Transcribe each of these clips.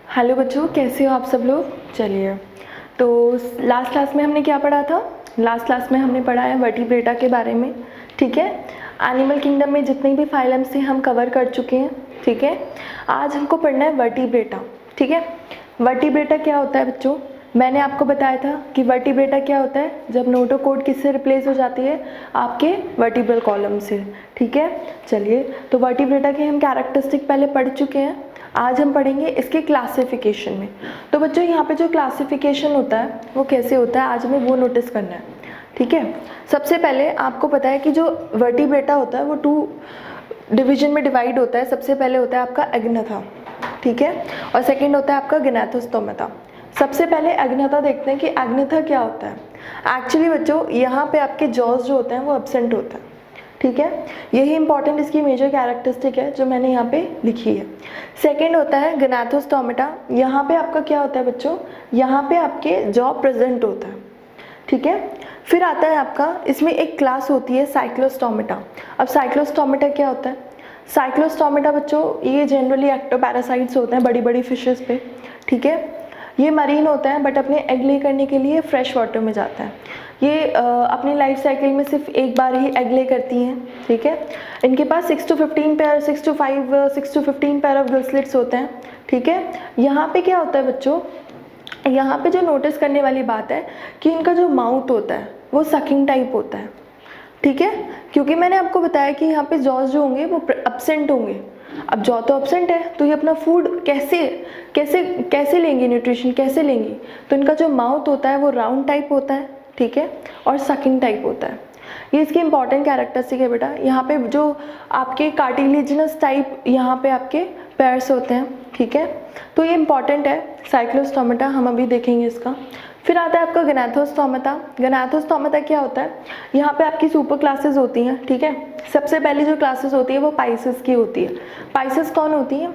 Hello बच्चों, कैसे हो आप सब लोग। चलिए, तो लास्ट क्लास में हमने क्या पढ़ा था। लास्ट क्लास में हमने पढ़ा है वर्टिब्रेटा के बारे में। ठीक है, एनिमल किंगडम में जितने भी फाइलम्स थे हम कवर कर चुके हैं। ठीक है, आज हमको पढ़ना है वर्टिब्रेटा। ठीक है, वर्टिब्रेटा क्या होता है बच्चों। मैंने आपको बताया था कि वर्टिब्रेटा क्या होता है, जब नोटोकॉर्ड किससे रिप्लेस हो जाती है, आपके वर्टिब्रल कॉलम से। ठीक है, चलिए, तो वर्टिब्रेटा के हम कैरेक्टरिस्टिक पहले पढ़ चुके हैं। आज हम पढ़ेंगे इसके क्लासिफिकेशन में। तो बच्चों यहाँ पे जो क्लासिफिकेशन होता है वो कैसे होता है, आज हमें वो नोटिस करना है। ठीक है, सबसे पहले आपको पता है कि जो वर्टिब्रेटा होता है वो 2 डिवीजन में डिवाइड होता है। सबसे पहले होता है आपका एग्नाथा, ठीक है, और सेकंड होता है आपका गनाथोस्टोमाटा। सबसे पहले एग्नाथा देखते हैं कि एग्नाथा क्या होता है। एक्चुअली बच्चों यहाँ पे आपके जॉज जो होते हैं वो एब्सेंट होते हैं। ठीक है, यही इंपॉर्टेंट इसकी मेजर कैरेक्टरिस्टिक है जो मैंने यहाँ पे लिखी है। सेकंड होता है गनाथोस्टोमाटा। यहाँ पे आपका क्या होता है बच्चों, यहाँ पे आपके जॉ प्रेजेंट होता है। ठीक है, फिर आता है आपका, इसमें एक क्लास होती है साइक्लोस्टोमाटा। अब साइक्लोस्टोमाटा क्या होता है। साइक्लोस्टोमाटा बच्चों ये जनरली एक्टोपैरासाइट्स होते हैं बड़ी बड़ी फिशेस पे। ठीक है, ये मरीन होता है बट अपने एग ले करने के लिए फ्रेश वाटर में जाता है। ये अपनी लाइफ साइकिल में सिर्फ एक बार ही एग ले करती हैं। ठीक है, इनके पास 6 to 15 pair 6 to 15 pair of Gill होते हैं। ठीक है, यहाँ पे क्या होता है बच्चों, यहाँ पे जो नोटिस करने वाली बात है कि इनका जो माउथ होता है वो सकिंग टाइप होता है। ठीक है, क्योंकि मैंने आपको बताया कि यहाँ पे जॉज जो होंगे वो एब्सेंट होंगे। अब जॉ तो एब्सेंट है तो ये अपना फूड कैसे कैसे कैसे लेंगे, न्यूट्रिशन कैसे लेंगी। तो इनका जो माउथ होता है वो राउंड टाइप होता है। ठीक है, और सकिंग टाइप होता है। ये इसकी इंपॉर्टेंट कैरेक्टरिस्टिक है बेटा। यहाँ पे जो आपके कार्टिलेजिनस टाइप यहाँ पे आपके पैर्स होते हैं। ठीक है, तो ये इंपॉर्टेंट है साइक्लोस्टोमाटा, हम अभी देखेंगे इसका। फिर आता है आपका गनाथोस्टोमाटा। गनाथोस्टोमाटा क्या होता है, यहाँ पे आपकी सुपर क्लासेस होती हैं। ठीक है, सबसे पहले जो क्लासेस होती है वो पाइसेस की होती है। पाइसेस कौन होती है,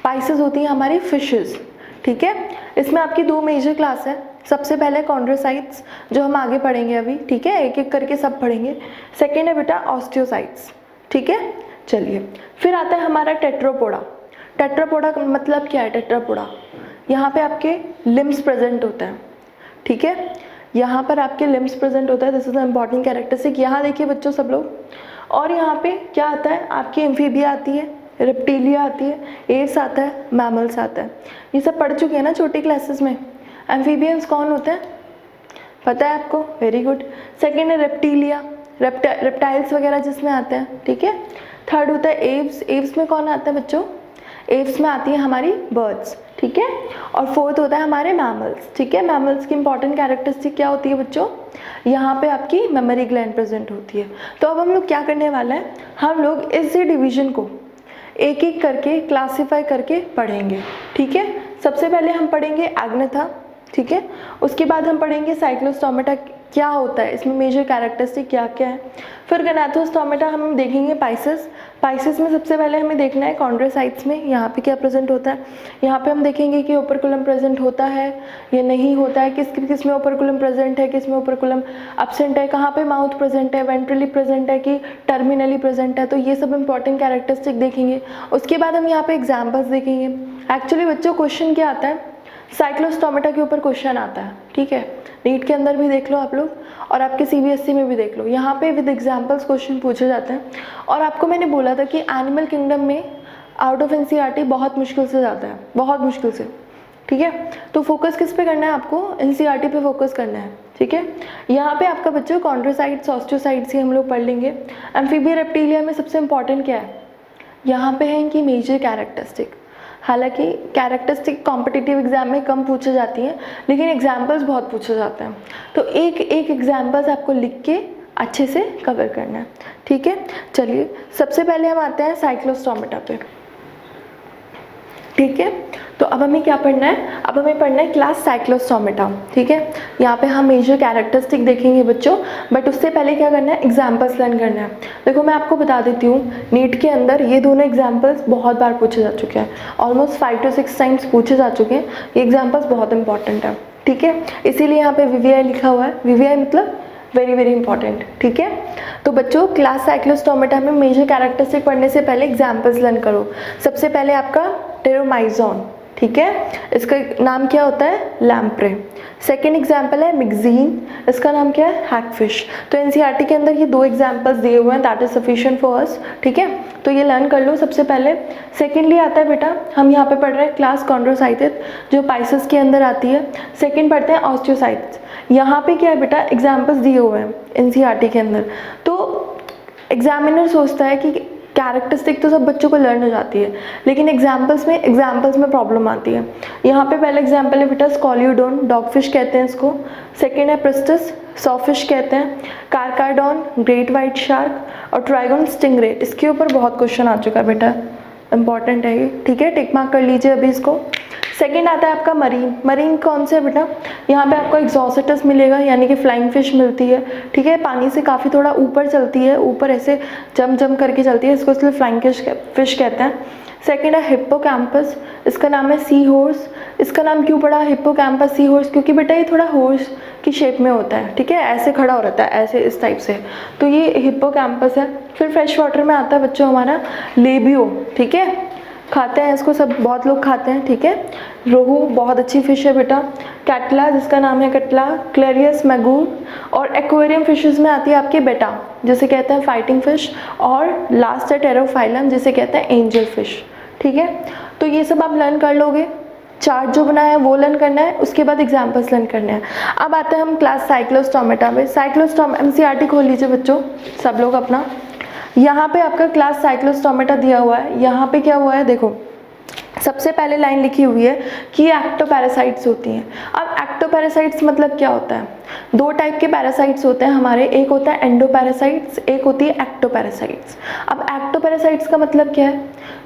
पाइसेस होती हैं हमारी फिशेस। ठीक है, इसमें आपकी 2 मेजर क्लास है। सबसे पहले कॉन्ड्रोसाइट्स जो हम आगे पढ़ेंगे अभी। ठीक है, एक एक करके सब पढ़ेंगे। सेकेंड है बेटा ऑस्टियोसाइट्स। ठीक है, चलिए, फिर आता है हमारा टेट्रोपोडा। टेट्रापोडा का मतलब क्या है, टेट्रापोडा यहाँ पे आपके लिम्स प्रेजेंट होते हैं। ठीक है, यहाँ पर आपके लिम्स प्रेजेंट होता है। This is the important characteristic. यहाँ देखिए बच्चों सब लोग, और यहाँ पे क्या आता है, आपकी एम्फीबिया आती है, रेप्टिलिया आती है, एव्स आता है, मैमल्स आता है। ये सब पढ़ चुके हैं ना छोटी क्लासेस में। एम्फीबियंस कौन होते हैं, पता है आपको, वेरी गुड। सेकेंड है रेप्टिलिया, रेप्टाइल्स वगैरह जिसमें आते हैं। ठीक है, थर्ड होता है एव्स। एव्स में कौन आता है बच्चों, एव्स में आती है हमारी बर्ड्स। ठीक है, और फोर्थ होता है हमारे मैमल्स। ठीक है, मैमल्स की इंपॉर्टेंट कैरेक्टरिस्टिक क्या होती है बच्चों, यहाँ पे आपकी मेमोरी ग्लैंड प्रेजेंट होती है। तो अब हम लोग क्या करने वाला है, हम लोग इस डिवीजन को एक एक करके क्लासीफाई करके पढ़ेंगे। ठीक है, सबसे पहले हम पढ़ेंगे एग्नाथा। ठीक है, उसके बाद हम पढ़ेंगे साइक्लोस्टोमाटा क्या होता है, इसमें मेजर कैरेक्टरिस्टिक क्या क्या है। फिर गनाथोस्टोमाटा हम देखेंगे पाइसेस। पाइसेस में सबसे पहले हमें देखना है कॉन्ड्रोसाइट्स में यहाँ पे क्या प्रेजेंट होता है। यहाँ पे हम देखेंगे कि ओपर्कुलम प्रेजेंट होता है या नहीं होता है, किस में ओपर्कुलम प्रेजेंट है, किस में ओपर्कुलम एब्सेंट है, कहाँ पे माउथ प्रेजेंट है, वेंट्रली प्रेजेंट है कि टर्मिनली प्रेजेंट है। तो ये सब इंपॉर्टेंट कैरेक्टरिस्टिक देखेंगे। उसके बाद हम यहाँ पे एग्जाम्पल्स देखेंगे। एक्चुअली बच्चों क्वेश्चन क्या आता है, साइक्लोस्टोमाटा के ऊपर क्वेश्चन आता है। ठीक है, नीट के अंदर भी देख लो आप लोग, और आपके सीबीएसई में भी देख लो, यहाँ पे विद एग्जांपल्स क्वेश्चन पूछे जाते हैं। और आपको मैंने बोला था कि एनिमल किंगडम में आउट ऑफ एनसीईआरटी बहुत मुश्किल से जाता है, बहुत मुश्किल से। ठीक है, तो फोकस किस पे करना है आपको, एनसीईआरटी पे फोकस करना है। ठीक है, यहाँ पे आपका बच्चों कॉन्ड्रोसाइट्स ऑस्टियोसाइट्स ही हम लोग पढ़ लेंगे। एम्फीबिया रेप्टिलिया में सबसे इंपॉर्टेंट क्या है, यहाँ पे है इनकी मेजर कैरेक्टरिस्टिक। हालांकि कैरेक्टरिस्टिक कॉम्पिटिटिव एग्जाम में कम पूछे जाती हैं, लेकिन एग्जाम्पल्स बहुत पूछे जाते हैं। तो एक एक एग्जाम्पल्स आपको लिख के अच्छे से कवर करना है। ठीक है, चलिए, सबसे पहले हम आते हैं साइक्लोस्टोमाटा पे। ठीक है, तो अब हमें क्या पढ़ना है, अब हमें पढ़ना है क्लास साइक्लोस्टोमाटा। ठीक है, यहाँ पे हम मेजर कैरेक्टरिस्टिक देखेंगे बच्चों, बट उससे पहले क्या करना है, एग्जाम्पल्स लर्न करना है। देखो मैं आपको बता देती हूँ, नीट के अंदर ये दोनों एग्जाम्पल्स बहुत बार पूछे जा चुके हैं, ऑलमोस्ट 5 to 6 टाइम्स पूछे जा चुके हैं। ये एग्जाम्पल्स बहुत इंपॉर्टेंट है। ठीक है, इसीलिए यहाँ पे वीवीआई लिखा हुआ है। वीवीआई मतलब वेरी वेरी इंपॉर्टेंट। ठीक है, तो बच्चों क्लास साइक्लोस्टोमाटा में मेजर कैरेक्टरिस्टिक पढ़ने से पहले एग्जाम्पल्स लर्न करो। सबसे पहले आपका टेरोमाइजोन। ठीक है, इसका नाम क्या होता है, लैम्प्रे। सेकेंड एग्जाम्पल है मिक्जीन, इसका नाम क्या है, हैगफिश। तो एनसीईआरटी के अंदर ये 2 एग्जाम्पल्स दिए हुए हैं, that is sufficient for us, ठीक है। तो ये लर्न कर लो सबसे पहले। सेकेंडली आता है बेटा, हम यहाँ पे पढ़ रहे हैं क्लास कॉन्ड्रोसाइटिस जो पाइसेस के अंदर आती है। सेकेंड पढ़ते हैं ऑस्टियोसाइटिस। यहाँ पे क्या है बेटा, एग्जाम्पल्स दिए हुए हैं एनसीईआरटी के अंदर। तो एग्जामिनर सोचता है कि कैरेक्टरिस्टिक तो सब बच्चों को लर्न हो जाती है, लेकिन एग्जाम्पल्स में प्रॉब्लम आती है। यहाँ पे पहला एग्जाम्पल है बेटा स्कॉलियोडोन, डॉगफिश कहते हैं इसको। सेकेंड है प्रिस्टस, सॉफिश कहते हैं। कार्काडॉन, ग्रेट वाइट शार्क। और ट्राइगोन, स्टिंगरे। इसके ऊपर बहुत क्वेश्चन आ चुका है बेटा, इंपॉर्टेंट है ये, ठीक है, टिक मार्क कर लीजिए अभी इसको। सेकेंड आता है आपका मरीन। मरीन कौन से है बेटा, यहाँ पे आपको एक्सोसिटस मिलेगा, यानी कि फ्लाइंग फिश मिलती है, ठीक है, पानी से काफ़ी थोड़ा ऊपर चलती है, ऊपर ऐसे जम करके चलती है, इसको इसलिए फ्लाइंग फिश कहते हैं। सेकेंड है हिप्पोकैम्पस, इसका नाम है सी हॉर्स। इसका नाम क्यों पड़ा हिप्पोकैम्पस सी हॉर्स, क्योंकि बेटा ये थोड़ा हॉर्स की शेप में होता है, ठीक है, ऐसे खड़ा हो रहता है, ऐसे इस टाइप से, तो ये हिप्पोकैम्पस है। फिर फ्रेश वाटर में आता है बच्चों हमारा लेबियो, ठीक है, खाते हैं इसको सब, बहुत लोग खाते हैं, ठीक है। रोहू बहुत अच्छी फिश है बेटा। कैटला, जिसका नाम है कटला। क्लेरियस मैगूर। और एक्वेरियम फिशेस में आती है आपकी बेटा, जिसे कहते हैं फाइटिंग फिश। और लास्ट है टेरोफाइलम, जिसे कहते हैं एंजल फिश, ठीक है। तो ये सब आप लर्न कर लोगे, चार्ट जो बनाया है वो लर्न करना है, उसके बाद एग्जाम्पल्स लर्न करने हैं। अब आते हैं हम क्लास साइक्लोस्टोमेटा में। एनसीईआरटी खोल लीजिए बच्चों सब लोग अपना। यहाँ पे आपका क्लास साइक्लोस्टोमेटा दिया हुआ है। यहाँ पे क्या हुआ है देखो, सबसे पहले लाइन लिखी हुई है कि एक्टोपैरासाइट्स होती हैं। अब एक्टोपैरासाइट्स मतलब क्या होता है, 2 टाइप के पैरासाइट्स होते हैं हमारे, एक होता है एंडोपैरासाइट्स, एक होती है एक्टोपैरासाइट्स। अब एक्टोपैरासाइट्स का मतलब क्या है,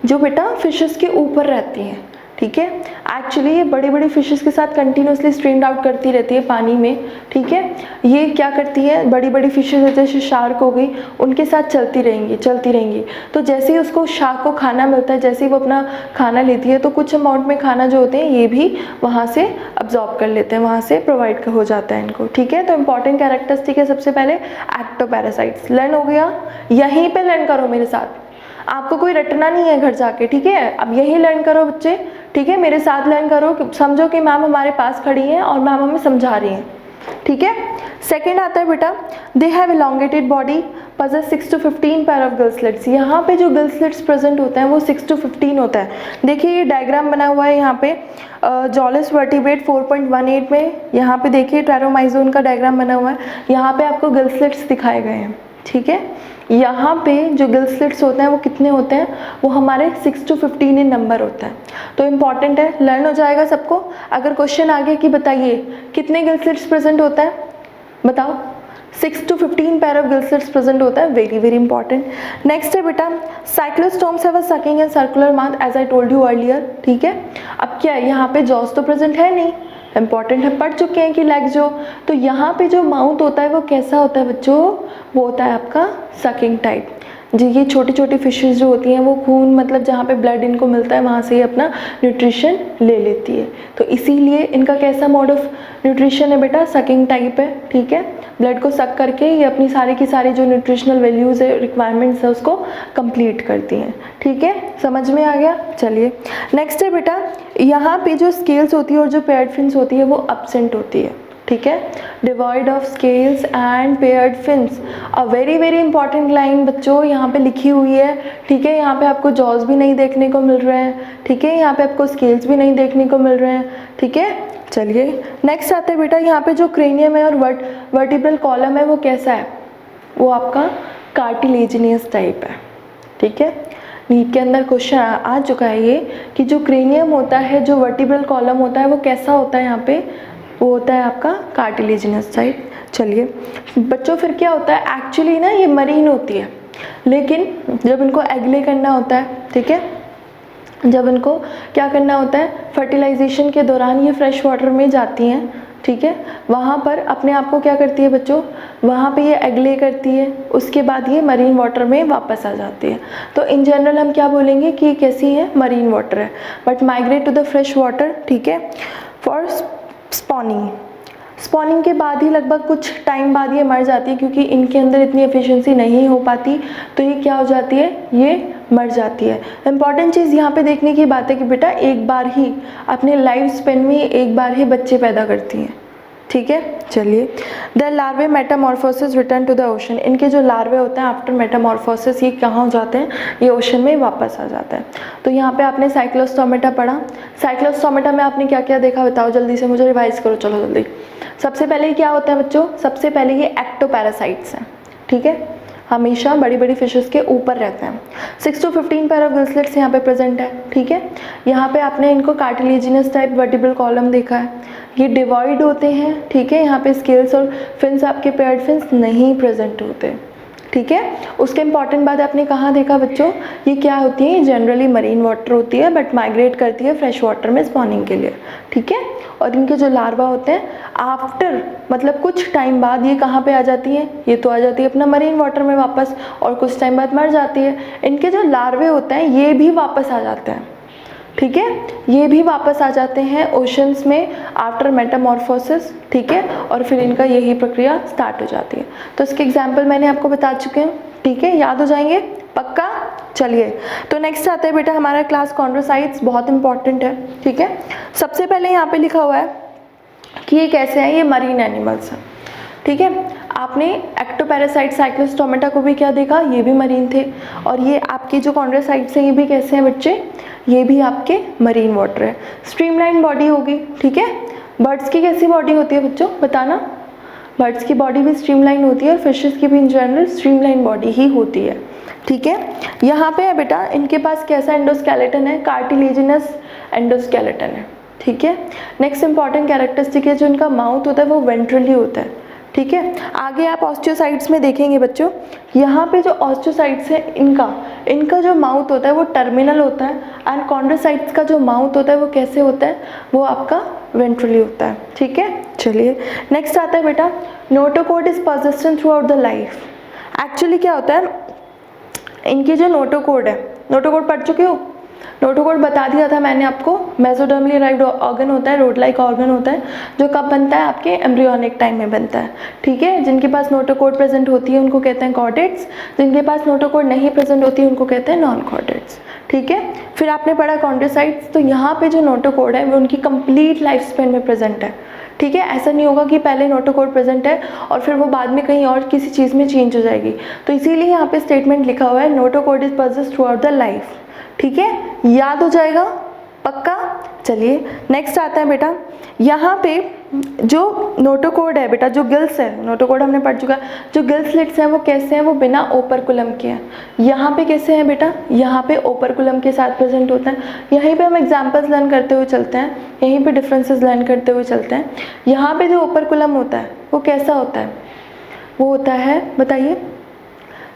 जो बेटा फिशेस के ऊपर रहती हैं, ठीक है। एक्चुअली ये बड़ी बड़ी फिशेस के साथ कंटिन्यूसली स्ट्रीम्ड आउट करती रहती है पानी में, ठीक है। ये क्या करती है, बड़ी बड़ी फिशेस जैसे शार्क हो गई, उनके साथ चलती रहेंगी। तो जैसे ही उसको शार्क को खाना मिलता है, जैसे ही वो अपना खाना लेती है, तो कुछ अमाउंट में खाना जो होते हैं ये भी वहाँ से अब्जॉर्ब कर लेते हैं, वहाँ से प्रोवाइड हो जाता है इनको, ठीक है। तो इंपॉर्टेंट कैरेक्टरिस्टिक है सबसे पहले एक्टोपैरासाइट्स। लर्न हो गया, यहीं पर लर्न करो मेरे साथ, आपको कोई रटना नहीं है घर जाके, ठीक है। अब यही लर्न करो बच्चे, ठीक है, मेरे साथ लर्न करो, समझो कि मैम हमारे पास खड़ी हैं और मैम हमें समझा रही हैं, ठीक है। सेकेंड आता है बेटा, they have elongated body, possess 6 to 15 pair of gill slits. यहाँ पे जो गिल स्लिट्स प्रेजेंट होते हैं वो 6 to 15 होता है। देखिए ये डायग्राम बना हुआ है यहाँ पे, जॉलस वर्टिब्रेट 4.18 में, यहाँ पे देखिए ट्रायरोमाइजोन का डायग्राम बना हुआ है, यहाँ पे आपको गिल स्लिट्स दिखाए गए हैं, ठीक है। यहाँ पे जो गिल स्लिट्स होते हैं वो कितने होते हैं, वो हमारे 6 to 15 इन नंबर होता है। तो इम्पॉर्टेंट है, लर्न हो जाएगा सबको। अगर क्वेश्चन आ गया कि बताइए कितने गिल स्लिट्स प्रेजेंट होता है, बताओ, 6 to 15 pair of gill slits present होता है, वेरी वेरी इंपॉर्टेंट। नेक्स्ट है बेटा, cyclostomes have a sucking and circular mouth as I told you earlier, ठीक है। अब क्या है, यहाँ पे जॉस तो प्रेजेंट है नहीं, इंपॉर्टेंट है, पढ़ चुके हैं कि लेग्स जो, तो यहाँ पे जो माउथ होता है वो कैसा होता है बच्चों, वो होता है आपका सकिंग टाइप। जी, ये छोटी छोटी फिशेस जो होती हैं वो खून, मतलब जहाँ पे ब्लड इनको मिलता है वहाँ से ही अपना न्यूट्रिशन ले लेती है, तो इसीलिए इनका कैसा मोड ऑफ न्यूट्रिशन है बेटा, सकिंग टाइप है, ठीक है। ब्लड को सक करके ये अपनी सारी की सारी जो न्यूट्रिशनल वैल्यूज़ है, रिक्वायरमेंट्स है, उसको कंप्लीट करती हैं, ठीक है, समझ में आ गया। चलिए नेक्स्ट है बेटा, यहाँ पे जो स्केल्स होती है और जो पेयर्ड फिन्स होती है वो एब्सेंट होती है, ठीक है, devoid of scales and paired fins. A very very important line बच्चों यहाँ पे लिखी हुई है, ठीक है। यहाँ पे आपको जॉज भी नहीं देखने को मिल रहे हैं, ठीक है, यहाँ पे आपको स्केल्स भी नहीं देखने को मिल रहे हैं, ठीक है। चलिए नेक्स्ट आते हैं बेटा, यहाँ पे जो क्रेनियम है और वर्टिब्रल कॉलम है वो कैसा है, वो आपका कार्टिलेजिनियस टाइप है, ठीक है। नीट के अंदर क्वेश्चन आ चुका है ये कि जो क्रेनियम होता है, जो वर्टिब्रल कॉलम होता है वो कैसा होता है, यहाँ पे वो होता है आपका कार्टिलेजिनस टाइप। चलिए बच्चों, फिर क्या होता है, एक्चुअली ना ये मरीन होती है, लेकिन जब इनको एग्ले करना होता है, ठीक है, जब इनको क्या करना होता है, फर्टिलाइजेशन के दौरान ये फ्रेश वाटर में जाती हैं, ठीक है, वहाँ पर अपने आप को क्या करती है बच्चों, वहाँ पे ये एग्ले करती है, उसके बाद ये मरीन वाटर में वापस आ जाती है। तो इन जनरल हम क्या बोलेंगे कि ये कैसी है, मरीन वाटर है, but migrate to the fresh water, ठीक है, फॉर स्पॉनिंग के बाद ही लगभग कुछ टाइम बाद ये मर जाती है, क्योंकि इनके अंदर इतनी एफिशिएंसी नहीं हो पाती, तो ये क्या हो जाती है, ये मर जाती है। इम्पॉर्टेंट चीज़ यहाँ पे देखने की बात है कि बेटा एक बार ही अपने लाइफ स्पेन में एक बार ही बच्चे पैदा करती हैं, ठीक है। चलिए, the larvae metamorphosis return to the ocean, इनके जो लार्वे होते हैं आफ्टर मेटामॉर्फोसिस ये कहाँ हो जाते हैं, ये ओशन में वापस आ जाता है। तो यहाँ पे आपने साइक्लोस्टोमेटा पढ़ा, साइक्लोस्टोमेटा में आपने क्या क्या देखा बताओ जल्दी से, मुझे रिवाइज करो, चलो जल्दी। सबसे पहले क्या होता है बच्चों, सबसे पहले ये एक्टोपैरासाइट्स हैं, ठीक है, हमेशा बड़ी बड़ी फिशेस के ऊपर रहते हैं। 6 to 15 पेयर ऑफ गिल्सलेट्स यहाँ पे प्रेजेंट है, ठीक है। यहाँ पे आपने इनको कार्टिलेजिनस टाइप वर्टिब्रल कॉलम देखा है, ये डिवाइड होते हैं, ठीक है। यहाँ पे स्केल्स और फिन्स आपके पेयर्ड फिन्स नहीं प्रेजेंट होते, ठीक है। उसके इंपॉर्टेंट बात आपने कहाँ देखा बच्चों, ये क्या होती है, जनरली मरीन वाटर होती है बट माइग्रेट करती है फ्रेश वाटर में स्पॉनिंग के लिए, ठीक है। और इनके जो लार्वा होते हैं आफ्टर मतलब कुछ टाइम बाद ये कहाँ पे आ जाती है, ये तो आ जाती है अपना मरीन वाटर में वापस, और कुछ टाइम बाद मर जाती है। इनके जो लार्वे होते हैं ये भी वापस आ जाते हैं, ठीक है, ये भी वापस आ जाते हैं ओशंस में आफ्टर मेटामॉर्फोसिस, ठीक है। और फिर इनका यही प्रक्रिया स्टार्ट हो जाती है। तो इसके एग्जाम्पल मैंने आपको बता चुके हैं, ठीक है, याद हो जाएंगे पक्का। चलिए, तो नेक्स्ट आता है बेटा हमारा क्लास कॉन्ड्रोसाइट्स, बहुत इंपॉर्टेंट है, ठीक है। सबसे पहले यहाँ पे लिखा हुआ है कि ये कैसे हैं, ये मरीन एनिमल्स हैं, ठीक है। आपने एक्टोपैरासाइट साइक्लोस्टोमेटा को भी क्या देखा, ये भी मरीन थे, और ये आपके जो कॉन्ड्रोसाइट्स हैं ये भी कैसे हैं बच्चे, ये भी आपके मरीन वाटर है। स्ट्रीमलाइन बॉडी होगी, ठीक है। बर्ड्स की कैसी बॉडी होती है बच्चों बताना, बर्ड्स की बॉडी भी स्ट्रीमलाइन होती है और फिशेस की भी इन जनरल स्ट्रीमलाइन बॉडी ही होती है, ठीक है। यहाँ पे है बेटा इनके पास कैसा एंडोस्केलेटन है, कार्टिलेजिनस एंडोस्केलेटन है, ठीक है। नेक्स्ट इंपॉर्टेंट कैरेक्टरिस्टिक है जो इनका माउथ होता है वो वेंट्रली होता है, ठीक है। आगे आप ऑस्टियोसाइट्स में देखेंगे बच्चों, यहाँ पे जो ऑस्टियोसाइट्स है इनका जो माउथ होता है वो टर्मिनल होता है, एंड कॉन्ड्रोसाइट्स का जो माउथ होता है वो कैसे होता है, वो आपका वेंट्रली होता है, ठीक है। चलिए, नेक्स्ट आता है बेटा notochord is persistent through out the life. Actually क्या होता है, इनकी जो नोटोकॉर्ड है, नोटोकॉर्ड पढ़ चुके हो, नोटोकॉर्ड बता दिया था मैंने आपको, मेसोडर्मली अराइव्ड ऑर्गन होता है, रोड लाइक ऑर्गन होता है, जो कब बनता है आपके एम्ब्रियोनिक टाइम में बनता है, ठीक है। जिनके पास नोटोकॉर्ड प्रेजेंट होती है उनको कहते हैं कॉर्डेट्स, जिनके पास नोटोकॉर्ड नहीं प्रेजेंट होती है उनको कहते हैं नॉन कॉर्डेट्स, ठीक है। फिर आपने पढ़ा कॉन्ड्रोसाइट्स, तो यहाँ पे जो नोटोकॉर्ड है वो उनकी कंप्लीट लाइफ स्पेन में प्रेजेंट है, ठीक है। ऐसा नहीं होगा कि पहले नोटोकॉर्ड प्रेजेंट है और फिर वो बाद में कहीं और किसी चीज़ में चेंज हो जाएगी। तो इसीलिए यहाँ पे स्टेटमेंट लिखा हुआ है notochord is persist through out the life, ठीक है, याद हो जाएगा पक्का। चलिए, नेक्स्ट आता है बेटा यहाँ पे जो नोटोकॉर्ड है बेटा, जो गिल्स है, नोटोकॉर्ड हमने पढ़ चुका है, जो गिल स्लिट्स हैं वो कैसे हैं, वो बिना ओपरकुलम के हैं। यहाँ पे कैसे हैं बेटा, यहाँ पे ओपरकुलम के साथ प्रेजेंट होता है। यहीं पे हम एग्जांपल्स लर्न करते हुए चलते हैं, यहीं पे डिफरेंसेस लर्न करते हुए चलते हैं। यहाँ पे जो ओपरकुलम होता है वो कैसा होता है, वो होता है बताइए,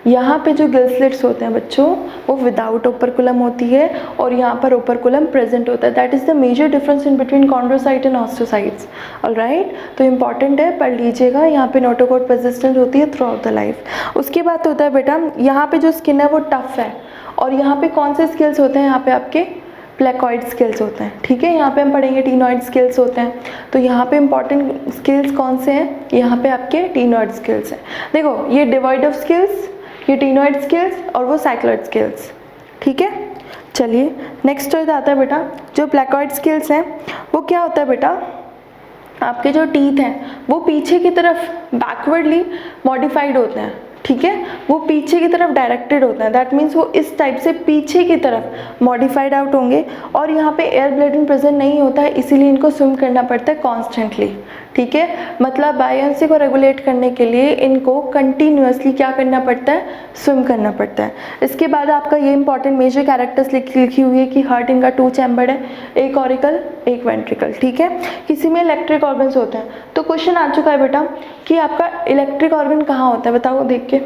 यहाँ पे जो गिल स्लिट्स होते हैं बच्चों वो विदाउट ओपरकुलम होती है और यहाँ पर ओपरकुलम प्रेजेंट होता है। That is the major difference in between chondrocyte and osteocytes, alright. तो इंपॉर्टेंट है, पढ़ लीजिएगा। यहाँ पे नोटोकॉर्ड परसिस्टेंट होती है थ्रू आउट द लाइफ। उसके बाद होता है बेटा यहाँ पे जो स्किन है वो टफ है, और यहाँ पे कौन से स्किल्स होते हैं, यहाँ पे आपके प्लेकॉइड स्किल्स होते हैं, ठीक है। यहाँ पे हम पढ़ेंगे टीनॉइड स्किल्स होते हैं। तो यहाँ पे इंपॉर्टेंट स्किल्स कौन से हैं, यहाँ पे आपके टीनॉइड स्किल्स हैं। देखो ये डिवाइड ऑफ स्किल्स, ये टीनॉइड स्किल्स और वो साइक्लॉइड स्किल्स, ठीक है। चलिए, नेक्स्ट जो आता है बेटा जो प्लेकॉइड स्किल्स हैं वो क्या होता है बेटा, आपके जो टीथ हैं वो पीछे की तरफ बैकवर्डली मॉडिफाइड होते हैं, ठीक है, वो पीछे की तरफ डायरेक्टेड होता है। दैट मीन्स वो इस टाइप से पीछे की तरफ मॉडिफाइड आउट होंगे, और यहाँ पे एयर ब्लेडिंग प्रेजेंट नहीं होता है, इसीलिए इनको स्विम करना पड़ता है कॉन्स्टेंटली, ठीक है। मतलब बायोन्सी को रेगुलेट करने के लिए इनको कंटिन्यूसली क्या करना पड़ता है, स्विम करना पड़ता है। इसके बाद आपका ये इंपॉर्टेंट मेजर कैरेक्टर्स लिखी हुई है कि हार्ट इनका 2 चैम्बर्ड है, एक ऑरिकल एक वेंट्रिकल, ठीक है। किसी में इलेक्ट्रिक ऑर्गन्स होते हैं। तो क्वेश्चन आ चुका है बेटा कि आपका इलेक्ट्रिक ऑर्गन कहाँ होता है, बताओ देख के।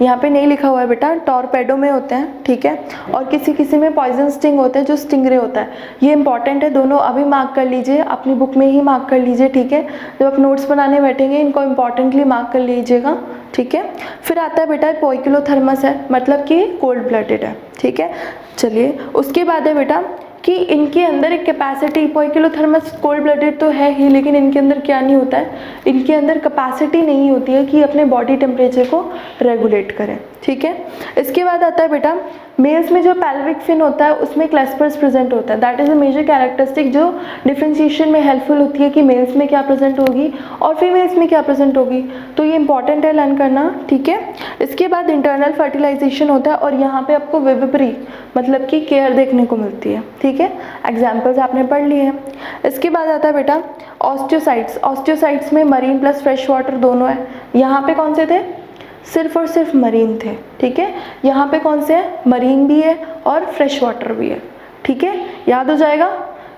यहाँ पे नहीं लिखा हुआ है बेटा, टॉर्पेडो में होते हैं, ठीक है, और किसी किसी में पॉइजन स्टिंग होते हैं जो स्टिंगरे होता है। ये इंपॉर्टेंट है, दोनों अभी मार्क कर लीजिए, अपनी बुक में ही मार्क कर लीजिए, ठीक है। जब आप नोट्स बनाने बैठेंगे इनको इंपॉर्टेंटली मार्क कर लीजिएगा, ठीक है। फिर आता है बेटा पोइकिलोथर्मस है, मतलब कि कोल्ड ब्लडेड है, ठीक है। चलिए, उसके बाद है बेटा कि इनके अंदर एक कैपेसिटी, पोइकिलोथर्मस कोल्ड ब्लडेड तो है ही, लेकिन इनके अंदर क्या नहीं होता है, इनके अंदर कैपेसिटी नहीं होती है कि अपने बॉडी टेम्परेचर को रेगुलेट करें। ठीक है। इसके बाद आता है बेटा मेल्स में जो पेल्विक फिन होता है उसमें क्लैस्पर्स प्रेजेंट होता है, that is a major characteristic जो डिफरेंशिएशन में हेल्पफुल होती है कि मेल्स में क्या प्रेजेंट होगी और फीमेल्स में क्या प्रेजेंट होगी, तो ये इंपॉर्टेंट है लर्न करना, ठीक है। इसके बाद इंटरनल फर्टिलाइजेशन होता है और यहाँ पे आपको विविपरी मतलब कि केयर देखने को मिलती है, ठीक है। एग्जाम्पल्स आपने पढ़ लिए हैं। इसके बाद आता है बेटा ऑस्टियोसाइट्स। ऑस्टियोसाइट्स में मरीन प्लस फ्रेश वाटर दोनों है, यहाँ पे कौन से थे, सिर्फ और सिर्फ मरीन थे, ठीक है। यहाँ पे कौन से है, मरीन भी है और फ्रेश वाटर भी है, ठीक है। याद हो जाएगा,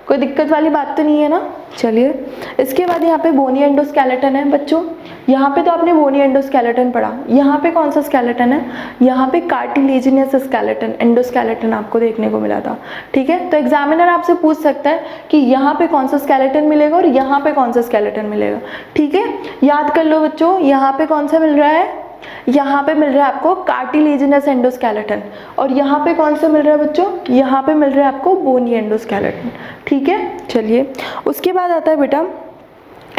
कोई दिक्कत वाली बात तो नहीं है ना। चलिए इसके बाद यहाँ पे बोनी एंडोस्केलेटन है बच्चों, यहाँ पे तो आपने बोनी एंडोस्केलेटन पढ़ा, यहाँ पे कौन सा स्केलेटन है, यहाँ पे कार्टिलेजिनियस स्केलेटन, एंडोस्केलेटन आपको देखने को मिला था, ठीक है। तो एग्जामिनर आपसे पूछ सकता है कि यहाँ पे कौन सा स्केलेटन मिलेगा और यहाँ पे कौन सा स्केलेटन मिलेगा, ठीक है। याद कर लो बच्चों, यहाँ पे कौन सा मिल रहा है, यहाँ पे मिल रहा है आपको कार्टिलेजिनस एंडोस्केलेटन और यहाँ पे कौन सा मिल रहा है बच्चों, यहाँ पे मिल रहा है आपको बोनी एंडोस्केलेटन, ठीक है। चलिए उसके बाद आता है बेटा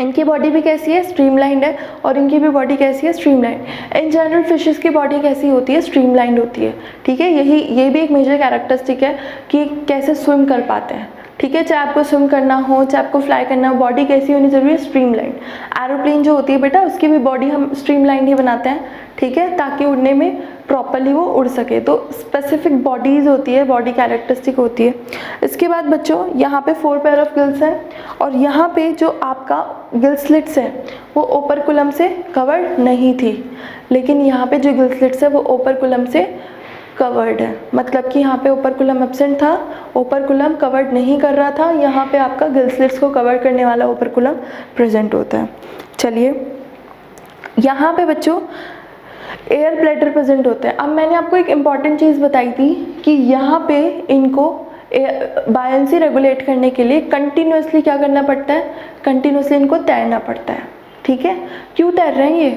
इनकी बॉडी भी कैसी है, स्ट्रीमलाइंड है और इनकी भी बॉडी कैसी है, स्ट्रीमलाइंड। इन जनरल फिशेस की बॉडी कैसी होती है, स्ट्रीमलाइंड होती है, ठीक है। ये भी एक मेजर कैरेक्टरिस्टिक है कि कैसे स्विम कर पाते हैं, ठीक है। चाहे आपको स्विम करना हो, चाहे आपको फ्लाई करना हो, बॉडी कैसी होनी जरूरी है, स्ट्रीमलाइन। एरोप्लेन जो होती है बेटा उसकी भी बॉडी हम स्ट्रीमलाइन ही बनाते हैं, ठीक है, ताकि उड़ने में प्रॉपरली वो उड़ सके। तो स्पेसिफिक बॉडीज होती है, बॉडी कैरेक्टरिस्टिक होती है। इसके बाद बच्चों यहाँ पे 4 पेयर ऑफ गिल्स हैं और यहाँ पे जो आपका गिल स्लिट्स है वो ओपरकुलम से कवर्ड नहीं थी, लेकिन यहाँ पे जो गिल स्लिट्स है वो ओपरकुलम से कवर्ड है, मतलब कि यहाँ पे ओपरकुलम एब्सेंट था, ओपरकुलम कवर्ड नहीं कर रहा था, यहाँ पे आपका गिल स्लिट्स को कवर करने वाला ओपरकुलम प्रेजेंट होता है। चलिए यहाँ पे बच्चों एयर ब्लैडर प्रेजेंट होता है। अब मैंने आपको एक इम्पॉर्टेंट चीज़ बताई थी कि यहाँ पे इनको बायंसी रेगुलेट करने के लिए कंटिन्यूसली क्या करना पड़ता है, कंटिन्यूसली इनको तैरना पड़ता है, ठीक है। क्यों तैर रहे हैं ये,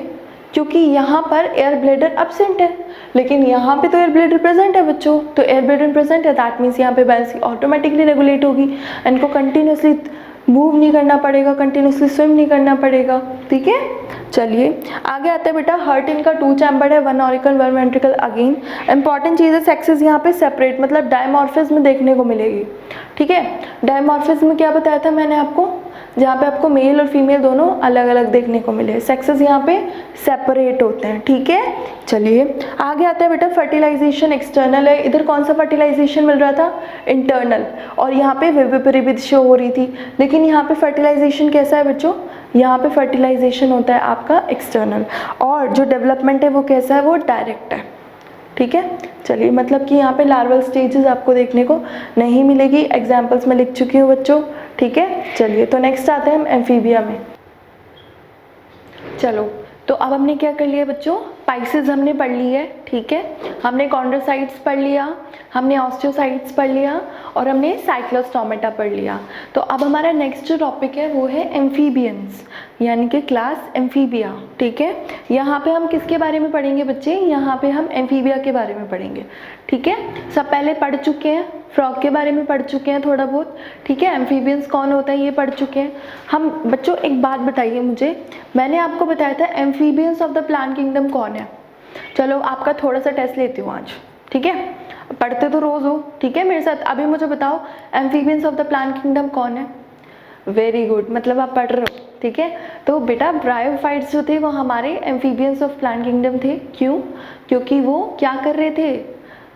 क्योंकि यहाँ पर एयर ब्लैडर एब्सेंट है, लेकिन यहाँ पे तो एयर ब्लैडर प्रेजेंट है बच्चों। तो एयर ब्लैडर प्रेजेंट है, दैट मीन्स यहाँ पे बायंसी ऑटोमेटिकली रेगुलेट होगी, इनको कंटिन्यूसली मूव नहीं करना पड़ेगा, कंटिन्यूसली स्विम नहीं करना पड़ेगा, ठीक है। चलिए आगे आते हैं बेटा, हार्ट इनका 2 चैम्बर्ड है, 1 ऑरिकल 1 वेंट्रिकल। अगेन इंपॉर्टेंट चीज़ है, सेक्सेस यहाँ पे सेपरेट मतलब डायमॉर्फिज्म देखने को मिलेगी, ठीक है। डायमॉर्फिज्म क्या बताया था मैंने आपको, जहाँ पे आपको मेल और फीमेल दोनों अलग अलग देखने को मिले, सेक्सेस यहाँ पे सेपरेट होते हैं, ठीक है। चलिए आगे आता है बेटा फर्टिलाइजेशन एक्सटर्नल है, इधर कौन सा फर्टिलाइजेशन मिल रहा था, इंटरनल, और यहाँ पे विविपरी भी शो हो रही थी, लेकिन यहाँ पे फर्टिलाइजेशन कैसा है बच्चों, यहाँ पे फर्टिलाइजेशन होता है आपका एक्सटर्नल, और जो डेवलपमेंट है वो कैसा है, वो डायरेक्ट है, ठीक है। चलिए मतलब कि यहाँ पे लार्वल स्टेजेस आपको देखने को नहीं मिलेगी, एग्जाम्पल्स में लिख चुकी हूँ बच्चों, ठीक है। चलिए तो नेक्स्ट आते हैं हम एम्फीबिया में। चलो तो अब हमने क्या कर लिया बच्चों, पाइसेस हमने पढ़ ली है, ठीक है। हमने कॉन्ड्रोसाइट्स पढ़ लिया, हमने ऑस्टियोसाइट्स पढ़ लिया और हमने साइक्लोस्टोमेटा पढ़ लिया। तो अब हमारा नेक्स्ट जो टॉपिक है वो है एम्फीबियंस, यानी कि क्लास एम्फीबिया, ठीक है। यहाँ पे हम किसके बारे में पढ़ेंगे बच्चे, यहाँ पे हम एम्फीबिया के बारे में पढ़ेंगे, ठीक है। सब पहले पढ़ चुके हैं, फ्रॉग के बारे में पढ़ चुके हैं थोड़ा बहुत, ठीक है। एम्फीबियंस कौन होता है ये पढ़ चुके हैं हम। बच्चों एक बात बताइए मुझे, मैंने आपको बताया था amphibians of the plant kingdom कौन है। चलो आपका थोड़ा सा टेस्ट लेती हूँ आज, ठीक है, पढ़ते तो रोज़ हो, ठीक है मेरे साथ। अभी मुझे बताओ amphibians of the plant kingdom कौन है। वेरी गुड, मतलब आप पढ़ रहे हो, ठीक है। तो बेटा ब्रायोफाइट्स जो थे वो हमारे एम्फीबियंस ऑफ प्लांट किंगडम थे। क्यों, क्योंकि वो क्या कर रहे थे,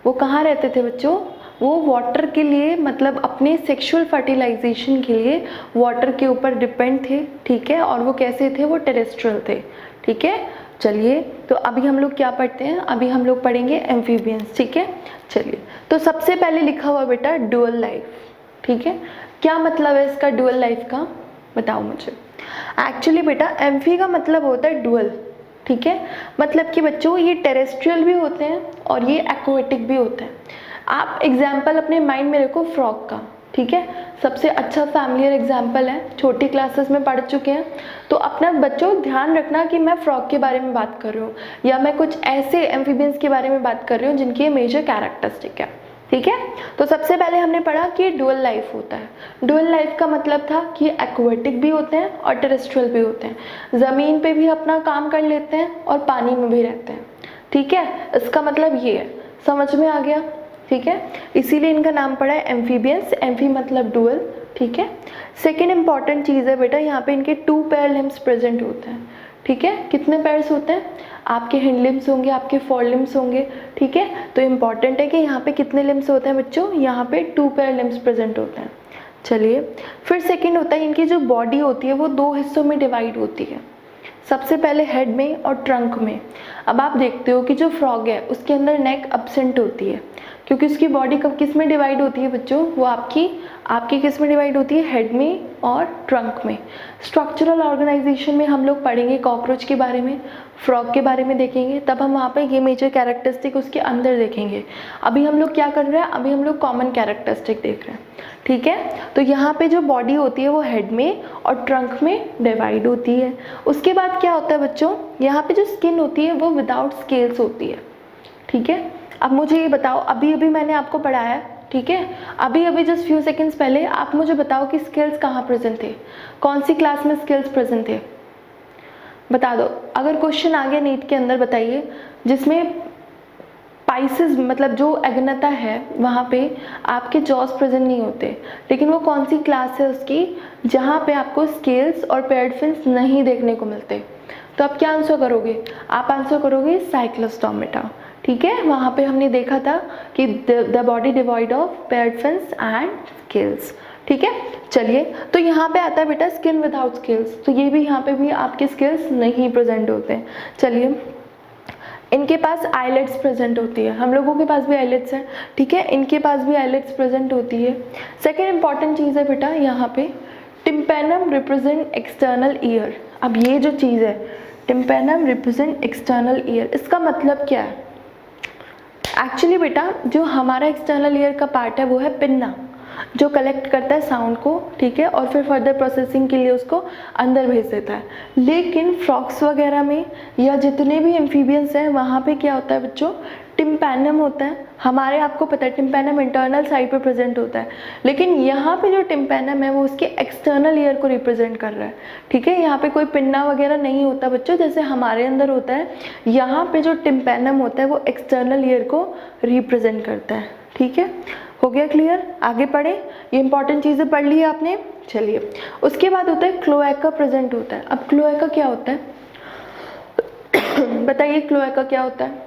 वो कहाँ रहते थे बच्चों, वो वाटर के लिए मतलब अपने सेक्सुअल फर्टिलाइजेशन के लिए वाटर के ऊपर डिपेंड थे, ठीक है। और वो कैसे थे, वो टेरेस्ट्रियल थे, ठीक है। चलिए तो अभी हम लोग क्या पढ़ते हैं, अभी हम लोग पढ़ेंगे एम्फीबियंस, ठीक है। चलिए तो सबसे पहले लिखा हुआ बेटा डुअल लाइफ, ठीक है। क्या मतलब है इसका डुअल लाइफ का, बताओ मुझे। एक्चुअली बेटा एम्फी का मतलब होता है डुअल, ठीक है। मतलब कि बच्चों ये टेरेस्ट्रियल भी होते हैं और ये एक्वेटिक भी होते हैं। आप एग्जाम्पल अपने माइंड में रखो फ्रॉग का, ठीक है, सबसे अच्छा फैमिलियर एग्जाम्पल है, छोटी क्लासेस में पढ़ चुके हैं। तो अपना बच्चों ध्यान रखना कि मैं फ्रॉग के बारे में बात कर रही हूँ या मैं कुछ ऐसे एम्फीबियंस के बारे में बात कर रही हूँ जिनकी मेजर कैरेक्टरिस्टिक है, ठीक है। तो सबसे पहले हमने पढ़ा कि डुअल लाइफ होता है। डुअल लाइफ का मतलब था कि एक्वेटिक भी होते हैं और टेरेस्ट्रियल भी होते हैं, ज़मीन पे भी अपना काम कर लेते हैं और पानी में भी रहते हैं, ठीक ठीक है, इसका मतलब ये है, समझ में आ गया, ठीक है, इसीलिए इनका नाम पड़ा है एम्फीबियंस, एम्फी मतलब डुअल, ठीक है। सेकेंड इंपॉर्टेंट चीज़ है बेटा, यहाँ पे इनके 2 पेयर लिम्स प्रेजेंट होते हैं, ठीक है। कितने पेयर्स होते हैं, आपके हिंड लिम्स होंगे, आपके फोर लिम्स होंगे, ठीक है। तो इम्पॉर्टेंट है कि यहाँ पे कितने लिम्स होते हैं बच्चों, यहाँ पे 2 पेयर लिम्स प्रेजेंट होते हैं। चलिए, फिर सेकेंड होता है इनकी जो बॉडी होती है वो 2 हिस्सों में डिवाइड होती है, सबसे पहले हेड में और ट्रंक में। अब आप देखते हो कि जो फ्रॉग है उसके अंदर नेक अब्सेंट होती है, क्योंकि उसकी बॉडी कब किस में डिवाइड होती है बच्चों, वो आपकी किस में डिवाइड होती है, हेड में और ट्रंक में। स्ट्रक्चरल ऑर्गेनाइजेशन में हम लोग पढ़ेंगे कॉकरोच के बारे में, फ्रॉग के बारे में देखेंगे, तब हम वहाँ पे ये मेजर कैरेक्टरिस्टिक उसके अंदर देखेंगे। अभी हम लोग क्या कर रहे हैं, अभी हम लोग कॉमन कैरेक्टरिस्टिक देख रहे हैं, ठीक है। तो यहाँ पे जो बॉडी होती है वो हेड में और ट्रंक में डिवाइड होती है। उसके बाद क्या होता है बच्चों, यहाँ पे जो स्किन होती है वो विदाउट स्केल्स होती है, ठीक है। अब मुझे ये बताओ, अभी अभी मैंने आपको पढ़ाया, ठीक है, अभी अभी जस्ट फ्यू सेकंड्स पहले आप मुझे बताओ कि स्केल्स कहाँ प्रेजेंट थे, कौन सी क्लास में स्केल्स प्रेजेंट थे, बता दो। अगर क्वेश्चन आ गया नीट के अंदर बताइए जिसमें पाइसेस मतलब जो अग्नता है वहाँ पे आपके जॉस प्रेजेंट नहीं होते, लेकिन वो कौन सी क्लास है उसकी जहाँ पे आपको स्केल्स और पेयर्ड फिन्स नहीं देखने को मिलते। तो आप क्या आंसर करोगे, आप आंसर करोगे साइक्लोस्टोमेटा, ठीक है। वहाँ पे हमने देखा था कि the body divide of paired fins and scales, ठीक है। चलिए, तो यहाँ पे आता है बेटा स्किन विदाउट स्केल्स, तो ये भी यहाँ पे भी आपके स्केल्स नहीं प्रेजेंट होते हैं। चलिए, इनके पास आईलेट्स प्रेजेंट होती है, हम लोगों के पास भी आईलेट्स हैं, ठीक है, इनके पास भी आईलेट्स प्रेजेंट होती है। सेकेंड इंपॉर्टेंट चीज़ है बेटा यहाँ पे टिम्पेनम रिप्रेजेंट एक्सटर्नल ईयर। अब ये जो चीज़ है टिम्पेनम रिप्रेजेंट एक्सटर्नल ईयर, इसका मतलब क्या है, एक्चुअली बेटा जो हमारा एक्सटर्नल ईयर का पार्ट है वो है पिन्ना, जो कलेक्ट करता है साउंड को, ठीक है, और फिर फर्दर प्रोसेसिंग के लिए उसको अंदर भेज देता है। लेकिन फ्रॉक्स वगैरह में या जितने भी एम्फीबियंस हैं वहाँ पे क्या होता है बच्चों, टिम्पेनम होता है। हमारे आपको पता है टिम्पेनम इंटरनल साइड पे प्रेजेंट होता है, लेकिन यहाँ पे जो टिम्पेनम है वो उसके एक्सटर्नल ईयर को रिप्रेजेंट कर रहा है, ठीक है। यहाँ पे कोई पिन्ना वगैरह नहीं होता बच्चों, जैसे हमारे अंदर होता है। यहाँ पे जो टिम्पेनम होता है वो एक्सटर्नल ईयर को रिप्रेजेंट करता है, ठीक है। हो गया क्लियर, आगे पढ़े, ये इंपॉर्टेंट चीज़ें पढ़ ली आपने। चलिए, उसके बाद होता है क्लोएका प्रेजेंट होता है। अब क्लोएका क्या होता है बताइए, क्लोएका क्या होता है।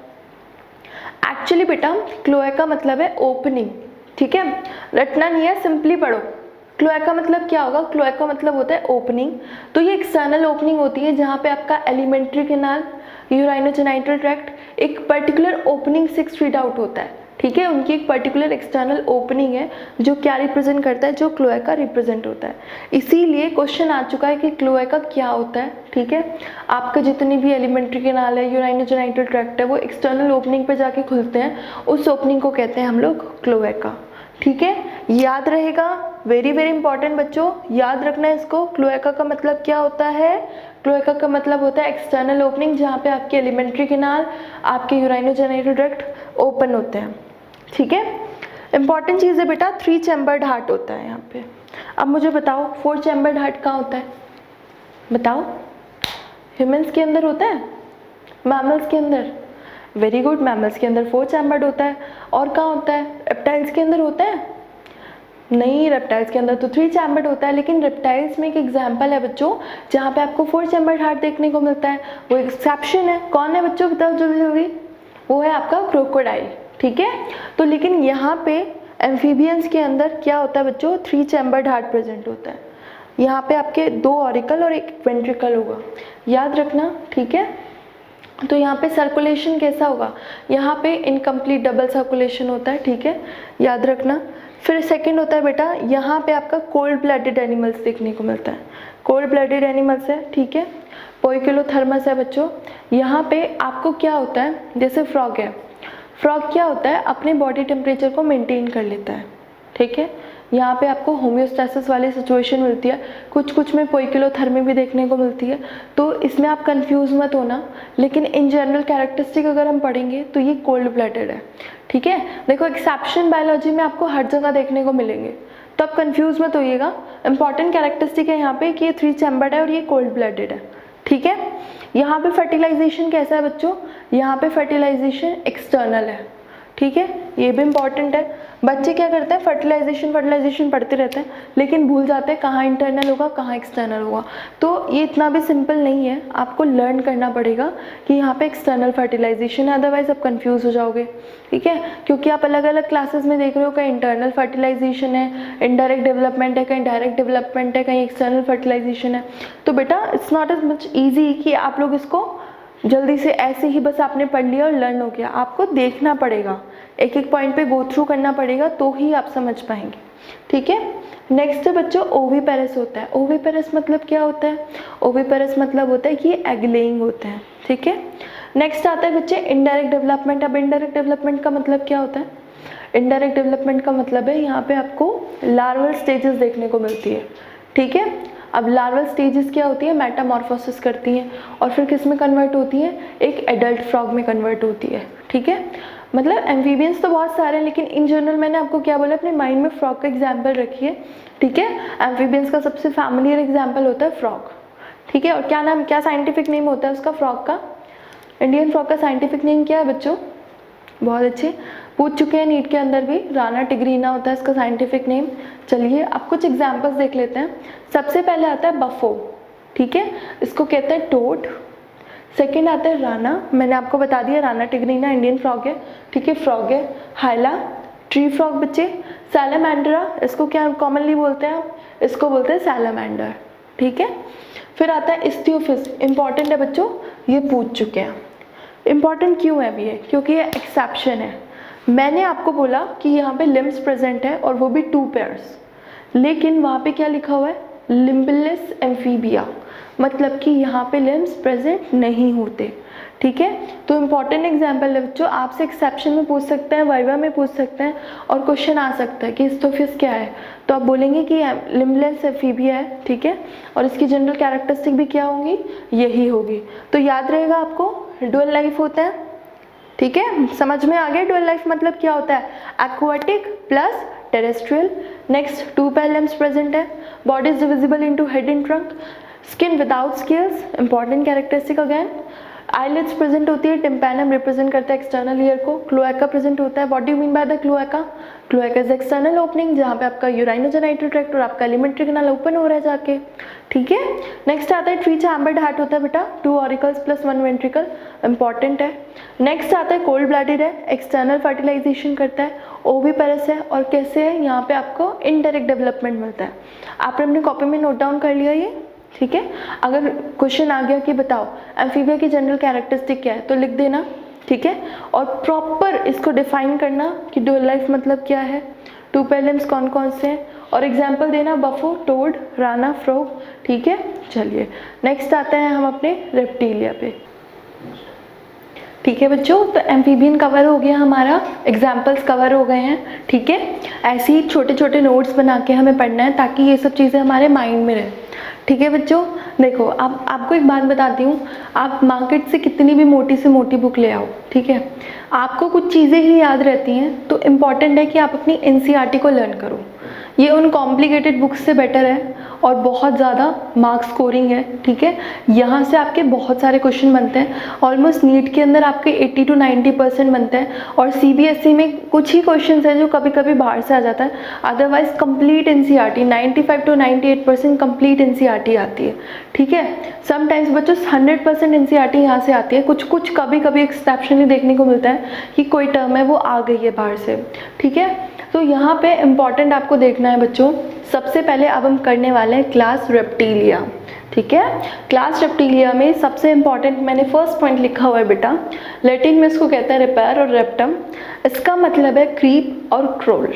एक्चुअली बेटा क्लोएका मतलब है ओपनिंग, ठीक है, रटना नहीं है, सिंपली पढ़ो। क्लोएका मतलब क्या होगा, क्लोएका मतलब होता है ओपनिंग। तो ये एक्सटर्नल ओपनिंग होती है जहाँ पे आपका एलिमेंट्री कैनाल, यूराइनोजेनाइटल ट्रैक्ट एक पर्टिकुलर ओपनिंग से एक्सट्रूड आउट होता है, ठीक है। उनकी एक पर्टिकुलर एक्सटर्नल ओपनिंग है जो क्या रिप्रेजेंट करता है, जो क्लोएका रिप्रेजेंट होता है। इसीलिए क्वेश्चन आ चुका है कि क्लोएका क्या होता है, ठीक है। आपका जितनी भी एलिमेंट्री कैनाल है, यूराइनोजेनाइटल ट्रैक्ट है, वो एक्सटर्नल ओपनिंग पे जाके खुलते हैं, उस ओपनिंग को कहते हैं हम लोग क्लोएका, ठीक है। याद रहेगा, वेरी वेरी इंपॉर्टेंट बच्चों, याद रखना है इसको। क्लोएका का मतलब क्या होता है, क्लोएका का मतलब होता है एक्सटर्नल ओपनिंग जहाँ पे आपके एलिमेंट्री कैनाल, आपके यूराइनोजेनाइटल ट्रैक्ट ओपन होते हैं, ठीक है। इंपॉर्टेंट चीज़ है बेटा 3 चैम्बर्ड हार्ट होता है यहाँ पे। अब मुझे बताओ 4 चैम्बर्ड हार्ट कहाँ होता है, बताओ। ह्यूमंस के अंदर होता है, मैमल्स के अंदर, वेरी गुड, मैमल्स के अंदर 4 चैम्बर्ड होता है। और कहाँ होता है, रेप्टाइल्स के अंदर होता है, नहीं, रेप्टाइल्स के अंदर तो 3 चैम्बर्ड होता है। लेकिन रेप्टाइल्स में एक एग्जाम्पल है बच्चों जहाँ पे आपको 4 चैम्बर्ड हार्ट देखने को मिलता है, वो एक्सेप्शन है। कौन है बच्चों, बताओ जल्दी जल्दी, वो है आपका क्रोकोडाइल, ठीक है। तो लेकिन यहाँ पे एम्फीबियंस के अंदर क्या होता है बच्चों, 3 चैम्बर्ड हार्ट प्रेजेंट होता है। यहाँ पे आपके 2 ऑरिकल और 1 वेंट्रिकल होगा, याद रखना, ठीक है। तो यहाँ पे सर्कुलेशन कैसा होगा, यहाँ पे इनकम्प्लीट डबल सर्कुलेशन होता है, ठीक है, याद रखना। फिर सेकंड होता है बेटा, यहाँ पे आपका कोल्ड ब्लडेड एनिमल्स देखने को मिलता है, कोल्ड ब्लडेड एनिमल्स है, ठीक है। पोइकिलोथर्मस है बच्चों। यहाँ पे आपको क्या होता है, जैसे फ्रॉग है, फ्रॉग क्या होता है, अपने बॉडी टेम्परेचर को मेंटेन कर लेता है, ठीक है। यहाँ पे आपको होम्योस्टैसिस वाली सिचुएशन मिलती है, कुछ कुछ में पोइकिलोथर्मी भी देखने को मिलती है, तो इसमें आप कंफ्यूज मत होना। लेकिन इन जनरल कैरेक्टरिस्टिक अगर हम पढ़ेंगे तो ये कोल्ड ब्लडेड है, ठीक है। देखो एक्सेप्शन बायोलॉजी में आपको हर जगह देखने को मिलेंगे, तो आप कंफ्यूज मत होइएगा। इंपॉर्टेंट कैरेक्टरिस्टिक है यहाँ पे कि ये 3 चैम्बर्ड है और ये कोल्ड ब्लडेड है, ठीक है। यहाँ पे फर्टिलाइजेशन कैसा है बच्चों, यहाँ पे फर्टिलाइजेशन एक्सटर्नल है, ठीक है, ये भी इंपॉर्टेंट है। बच्चे क्या करते हैं, फर्टिलाइजेशन पढ़ते रहते हैं लेकिन भूल जाते हैं कहाँ इंटरनल होगा कहाँ एक्सटर्नल होगा। तो ये इतना भी सिंपल नहीं है, आपको लर्न करना पड़ेगा कि यहाँ पे एक्सटर्नल फर्टिलाइजेशन है, अदरवाइज आप कंफ्यूज हो जाओगे, ठीक है, क्योंकि आप अलग अलग क्लासेस में देख रहे हो, कहीं इंटरनल फर्टिलाइजेशन है, इनडायरेक्ट डेवलपमेंट है, कहीं डायरेक्ट डेवलपमेंट है, कहीं एक्सटर्नल फर्टिलाइजेशन है। तो बेटा it's not as much easy कि आप लोग इसको जल्दी से ऐसे ही बस आपने पढ़ लिया और लर्न हो गया, आपको देखना पड़ेगा, एक एक पॉइंट पे गो थ्रू करना पड़ेगा तो ही आप समझ पाएंगे, ठीक है। नेक्स्ट बच्चों ओविपेरस होता है। ओविपेरस मतलब क्या होता है, ओविपेरस मतलब होता है कि ये एग लेइंग होते हैं, ठीक है। नेक्स्ट आता है बच्चे इनडायरेक्ट डेवलपमेंट। अब इनडायरेक्ट डेवलपमेंट का मतलब क्या होता है, इनडायरेक्ट डेवलपमेंट का मतलब है यहाँ पे आपको लार्वल स्टेजेस देखने को मिलती है, ठीक है। अब लार्वल स्टेजेस क्या होती है, मेटामॉर्फोसिस करती हैं और फिर किस में कन्वर्ट होती है, एक एडल्ट फ्रॉग में कन्वर्ट होती है, ठीक है। मतलब एम्फीबियंस तो बहुत सारे हैं लेकिन इन जनरल मैंने आपको क्या बोला, अपने माइंड में फ्रॉग का एग्जाम्पल रखिए, ठीक है। एम्फीबियंस का सबसे फैमिलियर एग्जाम्पल होता है फ्रॉग, ठीक है। और क्या नाम, क्या साइंटिफिक नेम होता है उसका, फ्रॉग का, इंडियन फ्रॉग का साइंटिफिक नेम क्या है बच्चों, बहुत अच्छे, पूछ चुके हैं नीट के अंदर भी, राना टिग्रीना होता है इसका साइंटिफिक नेम। चलिए अब कुछ एग्जांपल्स देख लेते हैं। सबसे पहले आता है बफो, ठीक है, इसको कहते हैं टोड। सेकंड आता है राना, मैंने आपको बता दिया राना टिग्रीना इंडियन फ्रॉग है, ठीक है, फ्रॉग है। हाइला ट्री फ्रॉग बच्चे। सैलामेंड्रा, इसको क्या कॉमनली बोलते हैं आप, इसको बोलते हैं सैलामेंडर, ठीक है। फिर आता है इस्थियोफिस, इंपॉर्टेंट है बच्चों, ये पूछ चुके हैं। इम्पॉर्टेंट क्यों है ये, क्योंकि ये एक्सेप्शन है। मैंने आपको बोला कि यहाँ पे लिम्स प्रेजेंट है और वो भी 2 पेयर्स, लेकिन वहाँ पे क्या लिखा हुआ है, लिम्बलेस एम्फीबिया, मतलब कि यहाँ पे लिम्स प्रेजेंट नहीं होते, ठीक है। तो इम्पॉर्टेंट एग्जाम्पल है बच्चों, आपसे एक्सेप्शन में पूछ सकते हैं, वाइवा में पूछ सकते हैं और क्वेश्चन आ सकता है कि इस्थियोफिस क्या है, तो आप बोलेंगे कि लिम्बलेस एम्फीबिया है, ठीक है। और इसकी जनरल कैरेक्टरिस्टिक भी क्या होंगी, यही होगी। तो याद रहेगा आपको, डुअल लाइफ होता है, ठीक है, समझ में आ गया डुअल लाइफ मतलब क्या होता है, aquatic plus terrestrial. Next 2 pair limbs present है, body is divisible into head and trunk, skin without scales, important characteristic again. Eyelids present होती है, टिम्पैनम रिप्रेजेंट करता है एक्सटर्नल ईयर को। क्लोएका प्रेजेंट होता है, what do you mean by the cloaca, cloaca is external opening जहाँ पे आपका यूराइनोजेनाइटल ट्रैक्ट और आपका एलिमेंट्री कैनाल ओपन हो रहा है जाके, ठीक है। नेक्स्ट आता है ट्री चैम्बर्ड हार्ट होता है बेटा, 2 ऑरिकल्स प्लस 1 वेंट्रिकल, इंपॉर्टेंट है। नेक्स्ट आता है कोल्ड ब्लडेड है, एक्सटर्नल फर्टिलाइजेशन करता है, ओविपेरस है और कैसे है, यहाँ पे आपको इनडायरेक्ट डेवलपमेंट मिलता है। आपने अपनी कॉपी में नोट डाउन कर लिया ये, ठीक है। अगर क्वेश्चन आ गया कि बताओ एम्फीबिया की जनरल कैरेक्टरिस्टिक क्या है तो लिख देना, ठीक है। और प्रॉपर इसको डिफाइन करना कि डुअल लाइफ मतलब क्या है, 2 पेयर लिम्स कौन कौन से हैं और एग्जाम्पल देना, बफो, टोड, राना, फ्रॉग, ठीक है। चलिए नेक्स्ट आते हैं हम अपने रेप्टिलिया पे, ठीक है बच्चों। तो एम्फीबियन कवर हो गया हमारा, एग्जाम्पल्स कवर हो गए हैं, ठीक है। ऐसे ही छोटे छोटे नोट्स बना के हमें पढ़ना है ताकि ये सब चीज़ें हमारे माइंड में रहे, ठीक है बच्चों। देखो अब आपको एक बात बताती हूँ, आप मार्केट से कितनी भी मोटी से मोटी बुक ले आओ, ठीक है, आपको कुछ चीज़ें ही याद रहती हैं, तो इम्पॉर्टेंट है कि आप अपनी एनसीईआरटी को लर्न करो। ये उन कॉम्प्लिकेटेड बुक्स से बेटर है और बहुत ज़्यादा मार्क्स स्कोरिंग है, ठीक है। यहाँ से आपके बहुत सारे क्वेश्चन बनते हैं, ऑलमोस्ट नीट के अंदर आपके 80 to 90% बनते हैं और सीबीएसई में कुछ ही क्वेश्चन है जो कभी कभी बाहर से आ जाता है, otherwise complete NCERT 95 to 98% complete NCERT आती है, ठीक है। समटाइम्स बच्चों 100% एनसीईआरटी यहाँ से आती है, कुछ कुछ कभी कभी एक्सेप्शनली देखने को मिलता है कि कोई टर्म है वो आ गई है बाहर से, ठीक है। तो यहाँ पे इम्पॉर्टेंट आपको देखना है बच्चों, सबसे पहले अब हम करने वाले हैं क्लास रेप्टिलिया, ठीक है। क्लास रेप्टिलिया में सबसे इम्पॉर्टेंट मैंने फर्स्ट पॉइंट लिखा हुआ है बेटा, लैटिन में इसको कहते हैं रिपेयर और रेप्टम, इसका मतलब है क्रीप और क्रोल।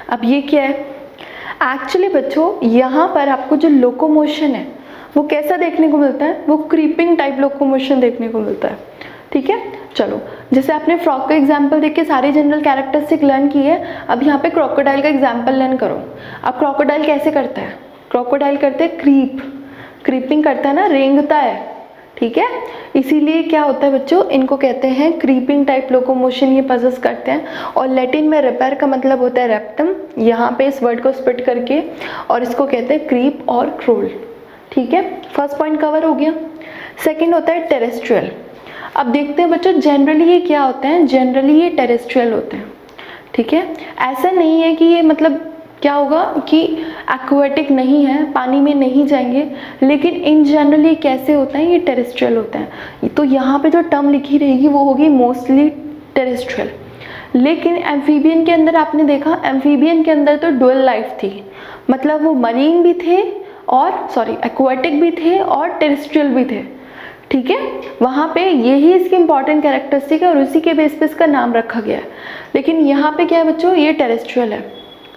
अब ये क्या है, एक्चुअली बच्चों यहाँ पर आपको जो लोकोमोशन है वो कैसा देखने को मिलता है, वो क्रीपिंग टाइप लोकोमोशन देखने को मिलता है, ठीक है। चलो जैसे आपने फ्रॉग का एग्जाम्पल देख के सारी जनरल कैरेक्टरिस्टिक लर्न की है, अब यहाँ पे क्रोकोडाइल का एग्जाम्पल लर्न करो। अब क्रोकोडाइल कैसे करता है, क्रोकोडाइल करते हैं क्रीपिंग करता है ना, रेंगता है, ठीक है। इसीलिए क्या होता है बच्चों, इनको कहते हैं क्रीपिंग टाइप लोकोमोशन, ये पजेस करते हैं। और लैटिन में रिपेयर का मतलब होता है रेप्टम, यहाँ पे इस वर्ड को स्प्लिट करके, और इसको कहते हैं क्रीप और क्रोल, ठीक है। फर्स्ट पॉइंट कवर हो गया। सेकंड होता है टेरेस्ट्रियल। अब देखते हैं बच्चों जनरली ये क्या होते हैं, जनरली ये टेरेस्ट्रियल होते हैं, ठीक है। ऐसा नहीं है कि ये मतलब क्या होगा कि एक्वाटिक नहीं है, पानी में नहीं जाएंगे, लेकिन इन जनरल ये कैसे होता है, ये टेरेस्ट्रियल होते हैं। तो यहाँ पे जो टर्म लिखी रहेगी वो होगी मोस्टली टेरेस्ट्रियल। लेकिन एम्फीबियन के अंदर आपने देखा, एम्फीबियन के अंदर तो डुअल लाइफ थी, मतलब वो मरीन भी थे और एक्वाटिक भी थे और टेरेस्ट्रियल भी थे, ठीक है। वहाँ पे यही इसकी इंपॉर्टेंट कैरेक्टरिस्टिक है और उसी के बेस पे इसका नाम रखा गया है। लेकिन यहाँ पे क्या है बच्चों, ये टेरेस्ट्रियल है,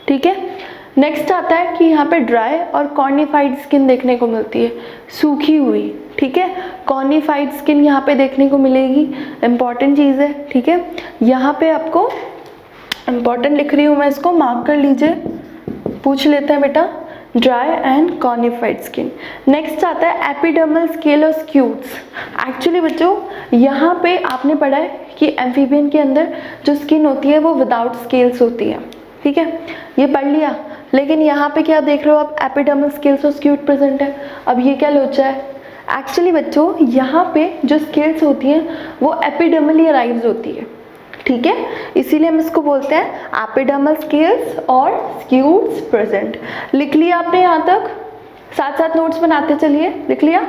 ठीक है। नेक्स्ट आता है कि यहाँ पे ड्राई और कॉर्निफाइड स्किन देखने को मिलती है, सूखी हुई, ठीक है। कॉर्निफाइड स्किन यहाँ पे देखने को मिलेगी, इंपॉर्टेंट चीज़ है, ठीक है। यहाँ पे आपको इंपॉर्टेंट लिख रही हूँ मैं, इसको मार्क कर लीजिए, पूछ लेते हैं बेटा, dry and cornified skin. Next आता है एपिडर्मल स्केल और स्क्यूट्स। एक्चुअली बच्चों यहाँ पे आपने पढ़ा है कि एम्फीबियन के अंदर जो स्किन होती है वो विदाउट स्केल्स होती है, ठीक है, ये पढ़ लिया। लेकिन यहाँ पे क्या देख रहे हो आप, एपिडर्मल स्केल्स और स्क्यूट प्रेजेंट है। अब ये क्या लोचा है, एक्चुअली बच्चों यहाँ पे जो स्केल्स होती हैं वो एपिडर्मली अराइव्स होती है, ठीक है, इसीलिए हम इसको बोलते हैं एपिडर्मल स्केल्स और स्क्यूट्स प्रेजेंट। लिख लिया आपने यहाँ तक, साथ साथ नोट्स बनाते चलिए, लिख लिया।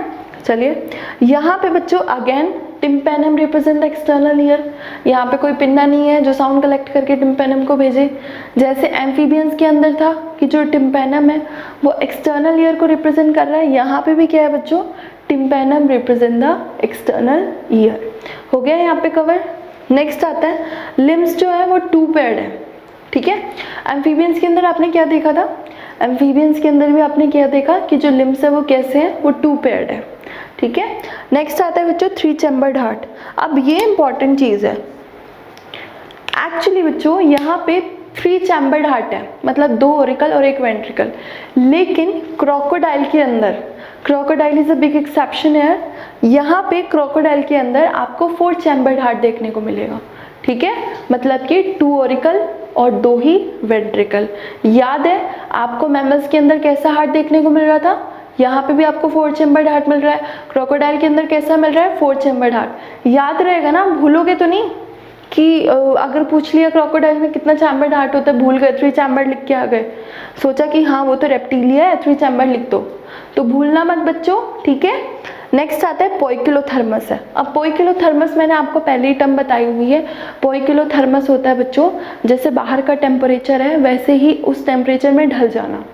चलिए यहाँ पे बच्चों again tympanum represent external ear, यहाँ पे कोई पिन्ना नहीं है जो साउंड कलेक्ट करके टिम्पेनम को भेजे। जैसे एम्फीबियंस के अंदर था कि जो टिम्पेनम है वो एक्सटर्नल ईयर को रिप्रेजेंट कर रहा है, यहाँ पे भी क्या है बच्चों, tympanum represent the external ear. हो गया यहाँ पे कवर। नेक्स्ट आता है लिम्स जो है वो टू पेयर्ड है, ठीक है। एम्फीबियंस के अंदर आपने क्या देखा था, एम्फीबियंस के अंदर भी आपने क्या देखा कि जो लिम्स है वो कैसे हैं, वो टू पेयर्ड है, ठीक है। नेक्स्ट आता है बच्चों थ्री चैम्बर्ड हार्ट। अब ये इंपॉर्टेंट चीज़ है, एक्चुअली बच्चों यहाँ पे थ्री चैम्बर्ड हार्ट है, मतलब दो ओरिकल और एक वेंट्रिकल। लेकिन क्रोकोडाइल के अंदर, crocodile is a big exception है, यहाँ पे क्रोकोडाइल के अंदर आपको फोर चैम्बर्ड हार्ट देखने को मिलेगा, ठीक है, मतलब कि टू ओरिकल और दो ही वेंट्रिकल। याद है आपको मैमल्स के अंदर कैसा हार्ट देखने को मिल रहा था, यहाँ पे भी आपको फोर चैम्बर्ड हार्ट मिल रहा है, क्रोकोडाइल के अंदर कैसा मिल रहा है, फोर चैम्बर्ड हार्ट। याद रहेगा ना, भूलोगे तो नहीं कि अगर पूछ लिया क्रोकोडाइल में कितना चैम्बर्ड हार्ट होता है, भूल गए, थ्री चैम्बर्ड लिख के आ गए, सोचा कि हाँ वो तो रेप्टिलिया है, थ्री चैम्बर्ड लिख दो, तो भूलना मत बच्चों, ठीक है। नेक्स्ट आता है पोइकिलोथर्मस है। अब पोइकिलोथर्मस मैंने आपको पहले ही टर्म बताई हुई है। पोइकिलोथर्मस होता है बच्चों जैसे बाहर का टेम्परेचर है वैसे ही उस टेम्परेचर में ढल जाना,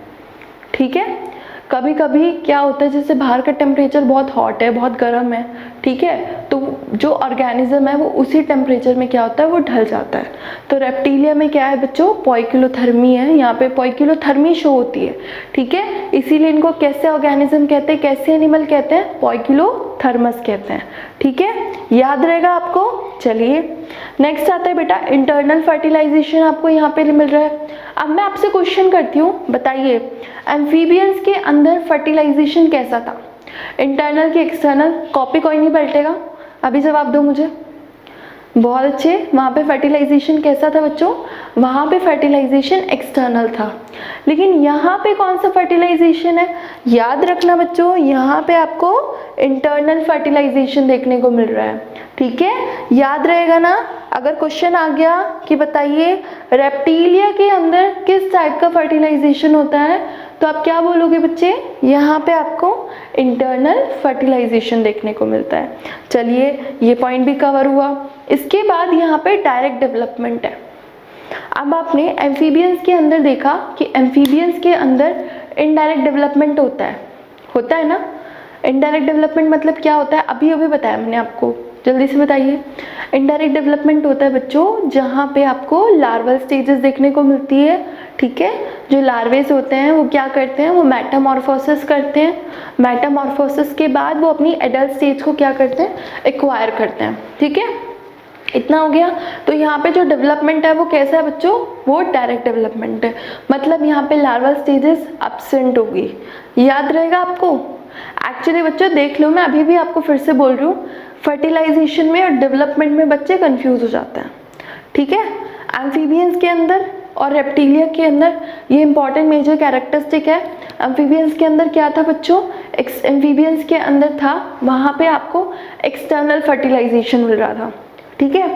ठीक है। कभी कभी क्या होता है जैसे बाहर का टेम्परेचर बहुत हॉट है, बहुत गर्म है, ठीक है, तो जो ऑर्गेनिज्म है वो उसी टेम्परेचर में क्या होता है, वो ढल जाता है। तो रेप्टिलिया में क्या है बच्चों, पोइकिलोथर्मी है, यहाँ पे पोइकिलोथर्मी शो होती है, ठीक है, इसीलिए इनको कैसे ऑर्गेनिज्म कहते हैं, कैसे एनिमल कहते हैं, पोइकिलोथर्मस कहते हैं, ठीक है, याद रहेगा आपको। चलिए नेक्स्ट आता है बेटा इंटरनल फर्टिलाइजेशन, आपको यहाँ पे मिल रहा है। अब मैं आपसे क्वेश्चन करती हूँ, बताइए एम्फीबियंस के अंदर फर्टिलाइजेशन कैसा था, इंटरनल की एक्सटर्नल, कॉपी कोई नहीं पलटेगा, अभी जवाब दो मुझे। बहुत अच्छे, वहाँ पे फर्टिलाइजेशन कैसा था बच्चों, वहाँ पे फर्टिलाइजेशन एक्सटर्नल था। लेकिन यहाँ पे कौन सा फर्टिलाइजेशन है, याद रखना बच्चों, यहाँ पे आपको इंटरनल फर्टिलाइजेशन देखने को मिल रहा है, ठीक है, याद रहेगा ना। अगर क्वेश्चन आ गया कि बताइए रेप्टिलिया के अंदर किस टाइप का फर्टिलाइजेशन होता है, तो आप क्या बोलोगे बच्चे, यहाँ पे आपको इंटरनल फर्टिलाइजेशन देखने को मिलता है। चलिए ये पॉइंट भी कवर हुआ। इसके बाद यहाँ पे डायरेक्ट डेवलपमेंट है। अब आपने एम्फीबियंस के अंदर देखा कि एम्फीबियंस के अंदर इनडायरेक्ट डेवलपमेंट होता है ना। इनडायरेक्ट डेवलपमेंट मतलब क्या होता है, अभी अभी बताया मैंने आपको, जल्दी से बताइए। इनडायरेक्ट डेवलपमेंट होता है बच्चों जहाँ पे आपको लार्वल स्टेजेस देखने को मिलती है, ठीक है। जो लार्वेज होते हैं वो क्या करते हैं, वो मेटामॉर्फोसिस करते हैं, मेटामॉर्फोसिस के बाद वो अपनी एडल्ट स्टेज को क्या करते हैं, एक्वायर करते हैं, ठीक है। इतना हो गया। तो यहाँ पे जो डेवलपमेंट है वो कैसा है बच्चों, वो डायरेक्ट डेवलपमेंट है, मतलब यहाँ पे लार्वल स्टेजेस एब्सेंट होगी, याद रहेगा आपको। एक्चुअली बच्चों देख लो, मैं अभी भी आपको फिर से बोल रही हूँ, फर्टिलाइजेशन में और डेवलपमेंट में बच्चे कंफ्यूज हो जाते हैं, ठीक है। एम्फीबियंस के अंदर और रेप्टिलिया के अंदर ये इंपॉर्टेंट मेजर कैरेक्टरिस्टिक है, एम्फीबियंस के अंदर क्या था बच्चों, एम्फीबियंस के अंदर था वहाँ पे आपको एक्सटर्नल फर्टिलाइजेशन मिल रहा था, ठीक है,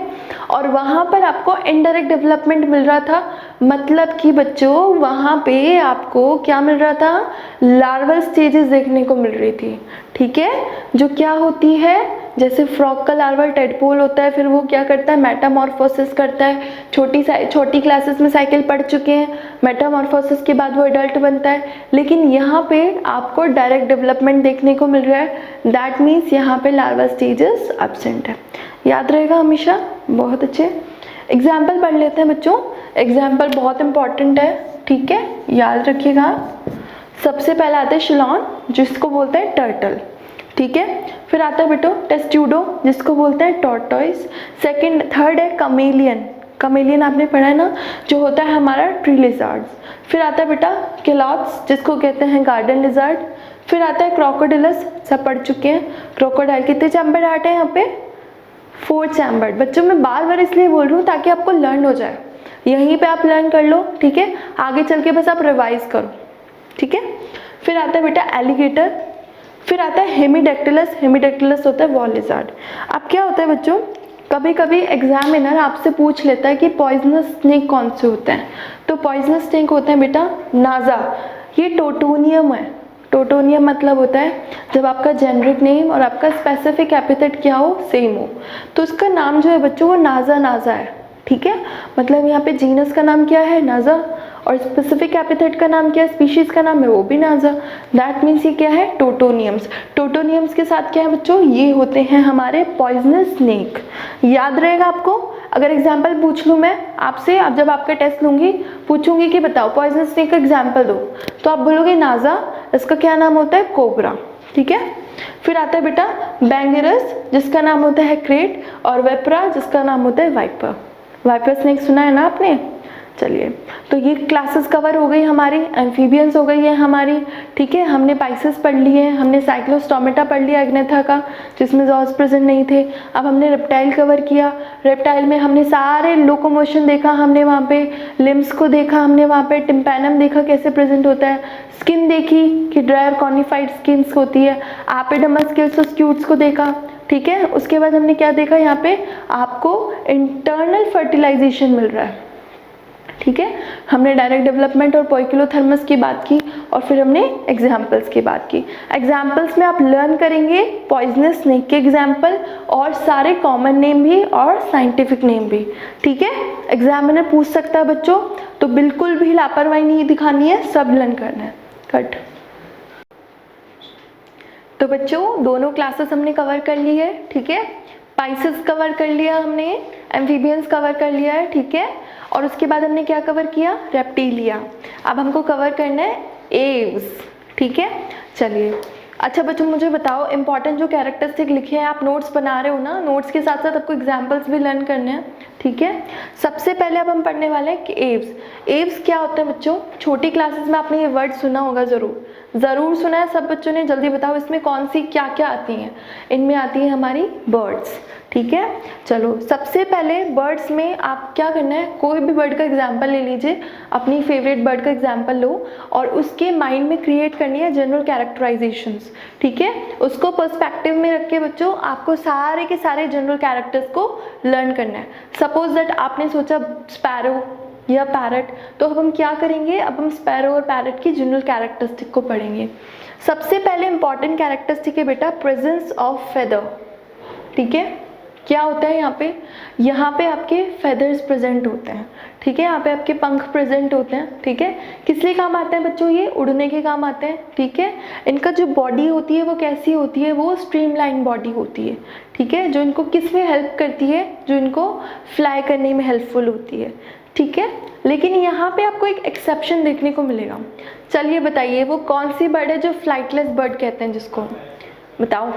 और वहाँ पर आपको इनडायरेक्ट डेवलपमेंट मिल रहा था। मतलब कि बच्चों वहाँ पे आपको क्या मिल रहा था, लार्वल स्टेजेस देखने को मिल रही थी, ठीक है, जो क्या होती है, जैसे फ्रॉग का लार्वा टेडपोल होता है, फिर वो क्या करता है, मेटामॉर्फोसिस करता है। छोटी क्लासेस में साइकिल पढ़ चुके हैं, मेटामॉर्फोसिस के बाद वो एडल्ट बनता है, लेकिन यहाँ पे आपको डायरेक्ट डेवलपमेंट देखने को मिल रहा है। दैट मीन्स यहाँ पे लार्वा स्टेजेस एब्सेंट है, याद रहेगा हमेशा, बहुत अच्छे। एग्जाम्पल पढ़ लेते हैं बच्चों, एग्जाम्पल बहुत इंपॉर्टेंट है, ठीक है, याद रखिएगा। सबसे पहला आता है शिलॉन, जिसको बोलते हैं टर्टल, ठीक है, फिर आता है बेटो टेस्ट्यूडो, जिसको बोलते हैं टॉर्टोइस। थर्ड है कमेलियन, कमेलियन आपने पढ़ा है ना, जो होता है हमारा ट्री लिजार्ड। फिर आता है बेटा केलॉट्स, जिसको कहते हैं गार्डन लिजार्ड। फिर आता है क्रोकोडिलस, सब पढ़ चुके हैं। क्रोकोडाइल कितने चैम्बर्ड हार्ट है यहाँ पे, 4 चैम्बर्ड। बच्चों मैं बार बार इसलिए बोल रही हूँ ताकि आपको लर्न हो जाए, यहीं पे आप लर्न कर लो, ठीक है, आगे चल के बस आप रिवाइज करो, ठीक है। फिर आता है बेटा एलिगेटर। फिर आता है हेमीडेक्टिलस, हेमीडेक्टिलस होता है वॉल लिजार्ड। अब क्या होता है बच्चों, कभी कभी एग्जामिनर आपसे पूछ लेता है कि पॉइजनस स्नेक कौन से होते हैं, तो पॉइजनस स्नेक होते हैं बेटा नाजा, ये टोटोनियम है। टोटोनियम मतलब होता है जब आपका जेनरिक नेम और आपका स्पेसिफिक एपिथेट क्या हो, सेम हो, तो उसका नाम जो है बच्चों वो नाजा नाजा है, ठीक है, मतलब यहाँ पे जीनस का नाम क्या है, नाजा, और स्पेसिफिक एपिथेट का नाम क्या है, स्पीशीज का नाम है वो भी नाजा। दैट मीन्स ये क्या है, टोटोनियम्स। टोटोनियम्स के साथ क्या है बच्चों, ये होते हैं हमारे पॉइजनस स्नेक, याद रहेगा आपको। अगर एग्जाम्पल पूछ लूँ मैं आपसे, अब जब आपका टेस्ट लूँगी पूछूंगी कि बताओ पॉइजनस स्नेक का एग्जाम्पल दो, तो आप बोलोगे नाजा, इसका क्या नाम होता है, कोबरा, ठीक है। फिर आता है बेटा बैंगरस, जिसका नाम होता है क्रेट, और वेपरा, जिसका नाम होता है वाइपर। वाइपर स्नेक सुना है ना आपने। चलिए, तो ये क्लासेस कवर हो गई हमारी, एम्फीबियंस हो गई है हमारी, ठीक है, हमने पाइसेस पढ़ लिए हैं, हमने साइक्लोस्टोमेटा पढ़ लिया एग्नेथा का, जिसमें जॉज प्रेजेंट नहीं थे। अब हमने रेप्टाइल कवर किया, रेप्टाइल में हमने सारे लोकोमोशन देखा, हमने वहाँ पे लिम्स को देखा, हमने वहाँ पे टिम्पैनम देखा कैसे प्रेजेंट होता है, स्किन देखी कि ड्राई और कॉर्निफाइड स्किन्स होती है, एपिडर्मल स्किल्स और स्क्यूट्स को देखा, ठीक है। उसके बाद हमने क्या देखा, यहाँ पे आपको इंटरनल फर्टिलाइजेशन मिल रहा है, ठीक है, हमने डायरेक्ट डेवलपमेंट और पोइकिलोथर्मस की बात की, और फिर हमने एग्जाम्पल्स की बात की। एग्जाम्पल्स में आप लर्न करेंगे पॉइजनस स्नेक के एग्जाम्पल और सारे कॉमन नेम भी और साइंटिफिक नेम भी, ठीक है। एग्जामिनर पूछ सकता है बच्चों, तो बिल्कुल भी लापरवाही नहीं दिखानी है, सब लर्न करना है। कट। तो बच्चों दोनों क्लासेस हमने कवर कर ली है, ठीक है, पाइसेस कवर कर लिया हमने, एम्फीबियंस कवर कर लिया है, ठीक है, और उसके बाद हमने क्या कवर किया, रेप्टिलिया। अब हमको कवर करना है एव्स, ठीक है। चलिए, अच्छा बच्चों मुझे बताओ इंपॉर्टेंट जो कैरेक्टरिस्टिक लिखे हैं, आप नोट्स बना रहे हो ना, नोट्स के साथ साथ आपको एग्जाम्पल्स भी लर्न करने हैं, ठीक है। सबसे पहले अब हम पढ़ने वाले हैं कि एव्स। एव्स क्या होता है बच्चों, छोटी क्लासेस में आपने ये वर्ड सुना होगा, ज़रूर सुना है सब बच्चों ने। जल्दी बताओ इसमें कौन सी क्या क्या आती हैं। इनमें आती है हमारी बर्ड्स, ठीक है। चलो सबसे पहले बर्ड्स में आप क्या करना है, कोई भी बर्ड का एग्जाम्पल ले लीजिए, अपनी फेवरेट बर्ड का एग्जाम्पल लो और उसके माइंड में क्रिएट करनी है जनरल कैरेक्टराइजेशंस, ठीक है। उसको पर्सपेक्टिव में रख के बच्चों आपको सारे के सारे जनरल कैरेक्टर्स को लर्न करना है। सपोज दैट आपने सोचा स्पैरो या पैरट, तो अब हम क्या करेंगे, अब हम स्पैरो और पैरट की जनरल कैरेक्टरिस्टिक को पढ़ेंगे। सबसे पहले इंपॉर्टेंट कैरेक्टरिस्टिक है बेटा प्रेजेंस ऑफ फेदर, ठीक है। क्या होता है यहाँ पे आपके फेदर्स प्रेजेंट होते हैं, ठीक है, यहाँ पे आपके पंख प्रेजेंट होते हैं, ठीक है। किस लिए काम आते हैं बच्चों, ये उड़ने के काम आते हैं, ठीक है। इनका जो बॉडी होती है वो कैसी होती है, वो स्ट्रीमलाइन बॉडी होती है, ठीक है, जो इनको किस में हेल्प करती है, जो इनको फ्लाई करने में हेल्पफुल होती है, ठीक है। लेकिन यहाँ पे आपको एक एक्सेप्शन देखने को मिलेगा। चलिए बताइए वो कौन सी बर्ड है जो फ्लाइटलेस बर्ड कहते हैं जिसको, बताओ।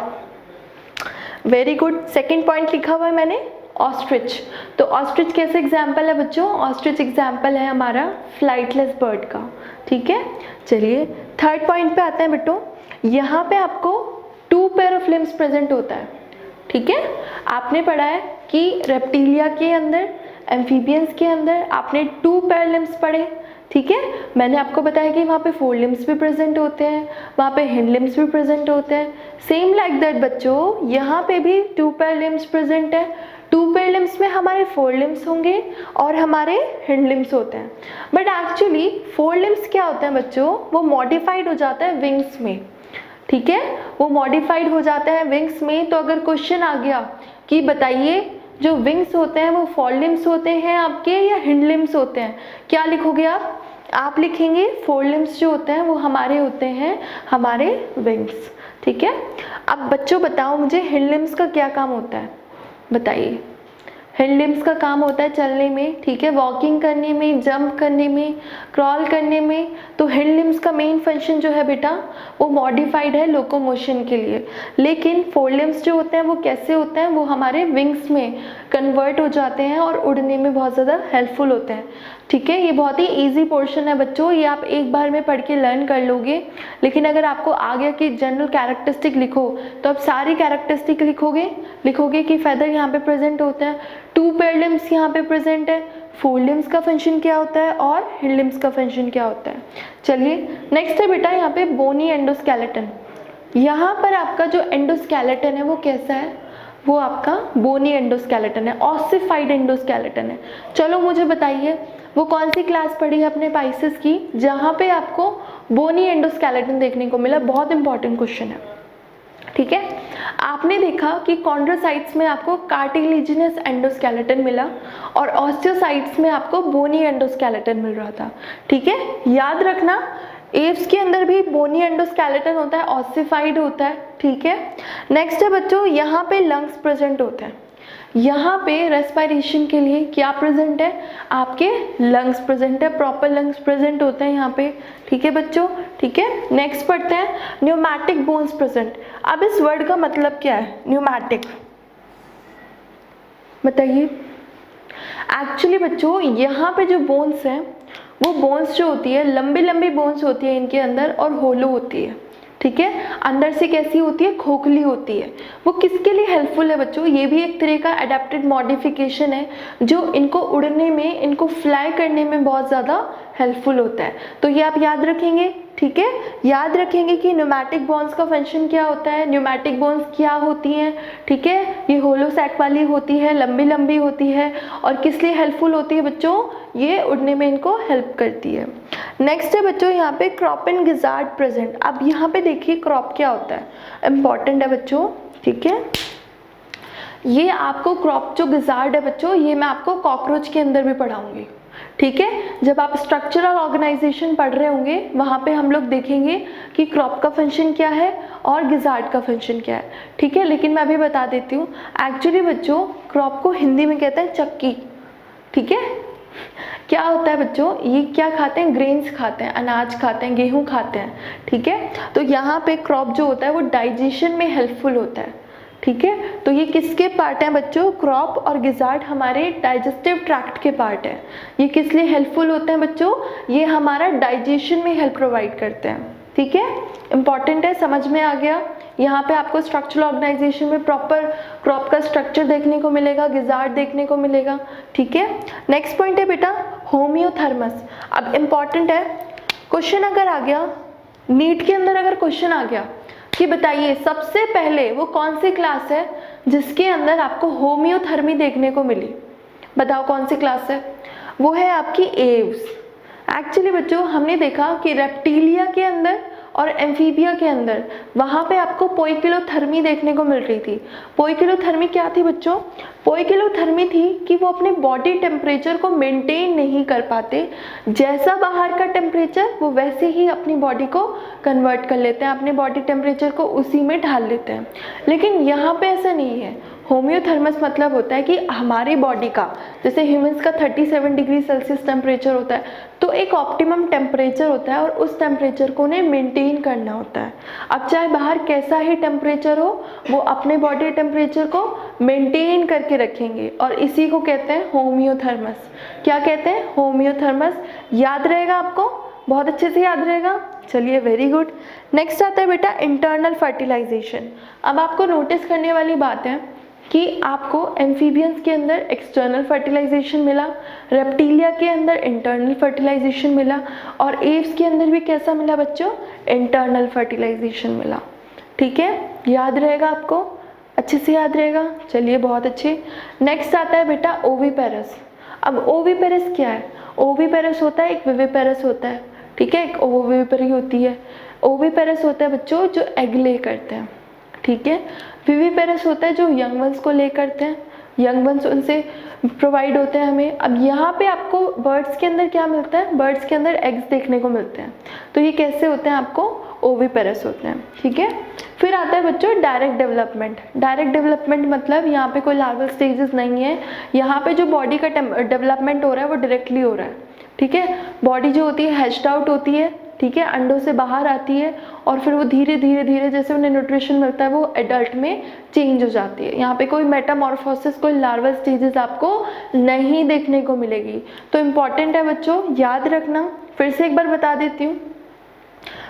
वेरी गुड, सेकंड पॉइंट लिखा हुआ है मैंने, ऑस्ट्रिच। तो ऑस्ट्रिच कैसे एग्जाम्पल है बच्चों, ऑस्ट्रिच एग्जाम्पल है हमारा फ्लाइटलेस बर्ड का, ठीक है। चलिए थर्ड पॉइंट पे आते हैं बेटो, यहाँ पे आपको 2 पेयर ऑफ लिम्स प्रेजेंट होता है, ठीक है। आपने पढ़ा है कि रेप्टिलिया के अंदर, एम्फीबियंस के अंदर आपने 2 पेयर लिम्स पढ़े, ठीक है। मैंने आपको बताया कि वहाँ पे फोर लिम्स भी प्रेजेंट होते हैं, वहाँ पे हिंड लिम्स भी प्रेजेंट होते हैं। सेम लाइक दैट बच्चों, यहाँ पे भी टू पेयर लिम्स प्रेजेंट है। टू पेयर लिम्स में हमारे फोर लिम्स होंगे और हमारे हिंड लिम्स होते हैं। बट एक्चुअली फोर लिम्स क्या होते हैं बच्चों, वो मॉडिफाइड हो जाता है विंग्स में, ठीक है, वो मॉडिफाइड हो जाता है विंग्स में। तो अगर क्वेश्चन आ गया कि बताइए जो विंग्स होते हैं वो फोर लिम्स होते हैं आपके या हिंड लिम्स होते हैं, क्या लिखोगे आप लिखेंगे फोर लिम्स जो होते हैं वो हमारे होते हैं हमारे विंग्स, ठीक है। अब बच्चों बताओ मुझे हिंड लिम्स का क्या काम होता है, बताइए। हिंड लिम्स का काम होता है चलने में, ठीक है, वॉकिंग करने में, जंप करने में, क्रॉल करने में। तो हिंड लिम्स का मेन फंक्शन जो है बेटा वो मॉडिफाइड है लोकोमोशन के लिए। लेकिन फोर लिम्स जो होते हैं वो कैसे होते हैं, वो हमारे विंग्स में कन्वर्ट हो जाते हैं और उड़ने में बहुत ज़्यादा हेल्पफुल होते हैं, ठीक है। ये बहुत ही ईजी पोर्शन है बच्चों, ये आप एक बार में पढ़ के लर्न कर लोगे। लेकिन अगर आपको आगे की जनरल कैरेक्टरिस्टिक लिखो तो आप सारी कैरेक्टरिस्टिक लिखोगे कि फेदर यहाँ पे प्रेजेंट होते हैं, टू पेयर लिम्स यहाँ पे प्रेजेंट है, फोर लिम्स का फंक्शन क्या होता है और हिंड लिम्स का फंक्शन क्या होता है। चलिए नेक्स्ट है बेटा यहाँ पे बोनी एंडोस्केलेटन। यहाँ पर आपका जो एंडोस्केलेटन है वो कैसा है, वो आपका बोनी एंडोस्केलेटन है, ऑसिफाइड एंडोस्केलेटन है। चलो मुझे बताइए वो कौन सी क्लास पढ़ी है अपने पाइसेस की जहाँ पे आपको बोनी एंडोस्केलेटन देखने को मिला। बहुत इंपॉर्टेंट क्वेश्चन है, ठीक है। आपने देखा कि कॉन्ड्रोसाइट्स में आपको कार्टिलेजिनस एंडोस्केलेटन मिला और ऑस्टियोसाइट्स में आपको बोनी एंडोस्केलेटन मिल रहा था, ठीक है। याद रखना एव्स के अंदर भी बोनी एंडोस्केलेटन होता है, ऑसिफाइड होता है, ठीक है। नेक्स्ट है बच्चों यहाँ पे लंग्स प्रेजेंट होते हैं। यहाँ पे रेस्पिरेशन के लिए क्या प्रेजेंट है, आपके लंग्स प्रेजेंट है, प्रॉपर लंग्स प्रेजेंट होते हैं यहाँ पे, ठीक है बच्चों, ठीक है। नेक्स्ट पढ़ते हैं न्यूमैटिक बोन्स प्रेजेंट। अब इस वर्ड का मतलब क्या है न्यूमैटिक, बताइए। एक्चुअली बच्चों यहाँ पे जो बोन्स हैं वो बोन्स जो होती है लंबी लंबी बोन्स होती है इनके अंदर और होलो होती है, ठीक है। अंदर से कैसी होती है, खोखली होती है। वो किसके लिए हेल्पफुल है बच्चों, ये भी एक तरह का अडेप्टेड मॉडिफिकेशन है जो इनको उड़ने में, इनको फ्लाई करने में बहुत ज़्यादा हेल्पफुल होता है। तो ये आप याद रखेंगे, ठीक है। याद रखेंगे कि न्यूमैटिक बोन्स का फंक्शन क्या होता है, न्यूमैटिक बोन्स क्या होती हैं, ठीक है। ये होलो सैक वाली होती है, लंबी लंबी होती है और किस लिए हेल्पफुल होती है बच्चों, ये उड़ने में इनको हेल्प करती है। नेक्स्ट है बच्चों यहाँ पे क्रॉप एंड गिजार्ड प्रेजेंट। अब यहाँ पे देखिए क्रॉप क्या होता है, इंपॉर्टेंट है बच्चों, ठीक है। ये आपको क्रॉप जो गिजार्ड है बच्चों, ये मैं आपको कॉकरोच के अंदर भी पढ़ाऊंगी, ठीक है। जब आप स्ट्रक्चरल ऑर्गेनाइजेशन पढ़ रहे होंगे वहाँ पे हम लोग देखेंगे कि क्रॉप का फंक्शन क्या है और गिजार्ड का फंक्शन क्या है, ठीक है। लेकिन मैं अभी बता देती हूँ, एक्चुअली बच्चों क्रॉप को हिंदी में कहते हैं चक्की, ठीक है। क्या होता है बच्चों, ये क्या खाते हैं, ग्रेन्स खाते हैं, अनाज खाते हैं, गेहूँ खाते हैं, ठीक है। तो यहाँ पे क्रॉप जो होता है वो डाइजेशन में हेल्पफुल होता है, ठीक है। तो ये किसके पार्ट हैं बच्चों, क्रॉप और गिजार्ड हमारे डाइजेस्टिव ट्रैक्ट के पार्ट हैं। ये किस लिए हेल्पफुल होते हैं बच्चों, ये हमारा डाइजेशन में हेल्प प्रोवाइड करते हैं, ठीक है। इंपॉर्टेंट है, समझ में आ गया। यहाँ पे आपको स्ट्रक्चरल ऑर्गेनाइजेशन में प्रॉपर क्रॉप का स्ट्रक्चर देखने को मिलेगा, गिजार्ड देखने को मिलेगा, ठीक है। नेक्स्ट पॉइंट है बेटा होम्योथर्मस। अब इम्पॉर्टेंट है, क्वेश्चन अगर आ गया नीट के अंदर, अगर क्वेश्चन आ गया कि बताइए सबसे पहले वो कौन सी क्लास है जिसके अंदर आपको होम्योथर्मी देखने को मिली, बताओ कौन सी क्लास है, वो है आपकी एव्स। एक्चुअली बच्चों हमने देखा कि रेप्टिलिया के अंदर और एम्फीबिया के अंदर वहाँ पे आपको पोइकिलोथर्मी देखने को मिल रही थी। पोइकिलोथर्मी क्या थी बच्चों, पोइकिलोथर्मी थी कि वो अपने बॉडी टेम्परेचर को मेंटेन नहीं कर पाते, जैसा बाहर का टेम्परेचर वो वैसे ही अपनी बॉडी को कन्वर्ट कर लेते हैं, अपने बॉडी टेम्परेचर को उसी में ढाल लेते हैं। लेकिन यहाँ पे ऐसा नहीं है। होम्योथर्मस मतलब होता है कि हमारी बॉडी का, जैसे ह्यूमंस का 37 डिग्री सेल्सियस टेम्परेचर होता है, तो एक ऑप्टिमम टेम्परेचर होता है और उस टेम्परेचर को उन्हें मेंटेन करना होता है। अब चाहे बाहर कैसा ही टेम्परेचर हो, वो अपने बॉडी टेम्परेचर को मेंटेन करके रखेंगे और इसी को कहते हैं होम्योथर्मस। क्या कहते हैं, होम्योथर्मस। याद रहेगा आपको, बहुत अच्छे से याद रहेगा। चलिए वेरी गुड। नेक्स्ट आता है बेटा इंटरनल फर्टिलाइजेशन। अब आपको नोटिस करने वाली बात है कि आपको एम्फीबियंस के अंदर एक्सटर्नल फर्टिलाइजेशन मिला, रेप्टिलिया के अंदर इंटरनल फर्टिलाइजेशन मिला, और एव्स के अंदर भी कैसा मिला बच्चों, इंटरनल फर्टिलाइजेशन मिला। ठीक है, याद रहेगा आपको, अच्छे से याद रहेगा। चलिए बहुत अच्छे। नेक्स्ट आता है बेटा ओविपेरस। अब ओविपेरस क्या है, ओविपेरस होता है एक विविपेरस होता है, ठीक है, एक ओविपेरी होती है। ओविपेरस होता है बच्चों जो एग ले करते हैं, ठीक है। विविपेरस होता है जो यंग वंस को ले करते हैं, यंग वंस उनसे प्रोवाइड होते हैं हमें। अब यहाँ पे आपको बर्ड्स के अंदर क्या मिलता है, बर्ड्स के अंदर एग्स देखने को मिलते हैं, तो ये कैसे होते हैं, आपको ओविपेरस होते हैं, ठीक है। फिर आता है बच्चों डायरेक्ट डेवलपमेंट। डायरेक्ट डेवलपमेंट मतलब यहाँ पे कोई लार्वल स्टेजेस नहीं है, यहाँ पे जो बॉडी का डेवलपमेंट हो रहा है वो डायरेक्टली हो रहा है, ठीक है। बॉडी जो होती है हैच्ड आउट होती है, ठीक है, अंडों से बाहर आती है, और फिर वो धीरे धीरे धीरे जैसे उन्हें न्यूट्रिशन मिलता है वो एडल्ट में चेंज हो जाती है। यहाँ पे कोई मेटामॉर्फोसिस, कोई लार्वल स्टेजेस आपको नहीं देखने को मिलेगी। तो इम्पॉर्टेंट है बच्चों, याद रखना। फिर से एक बार बता देती हूँ,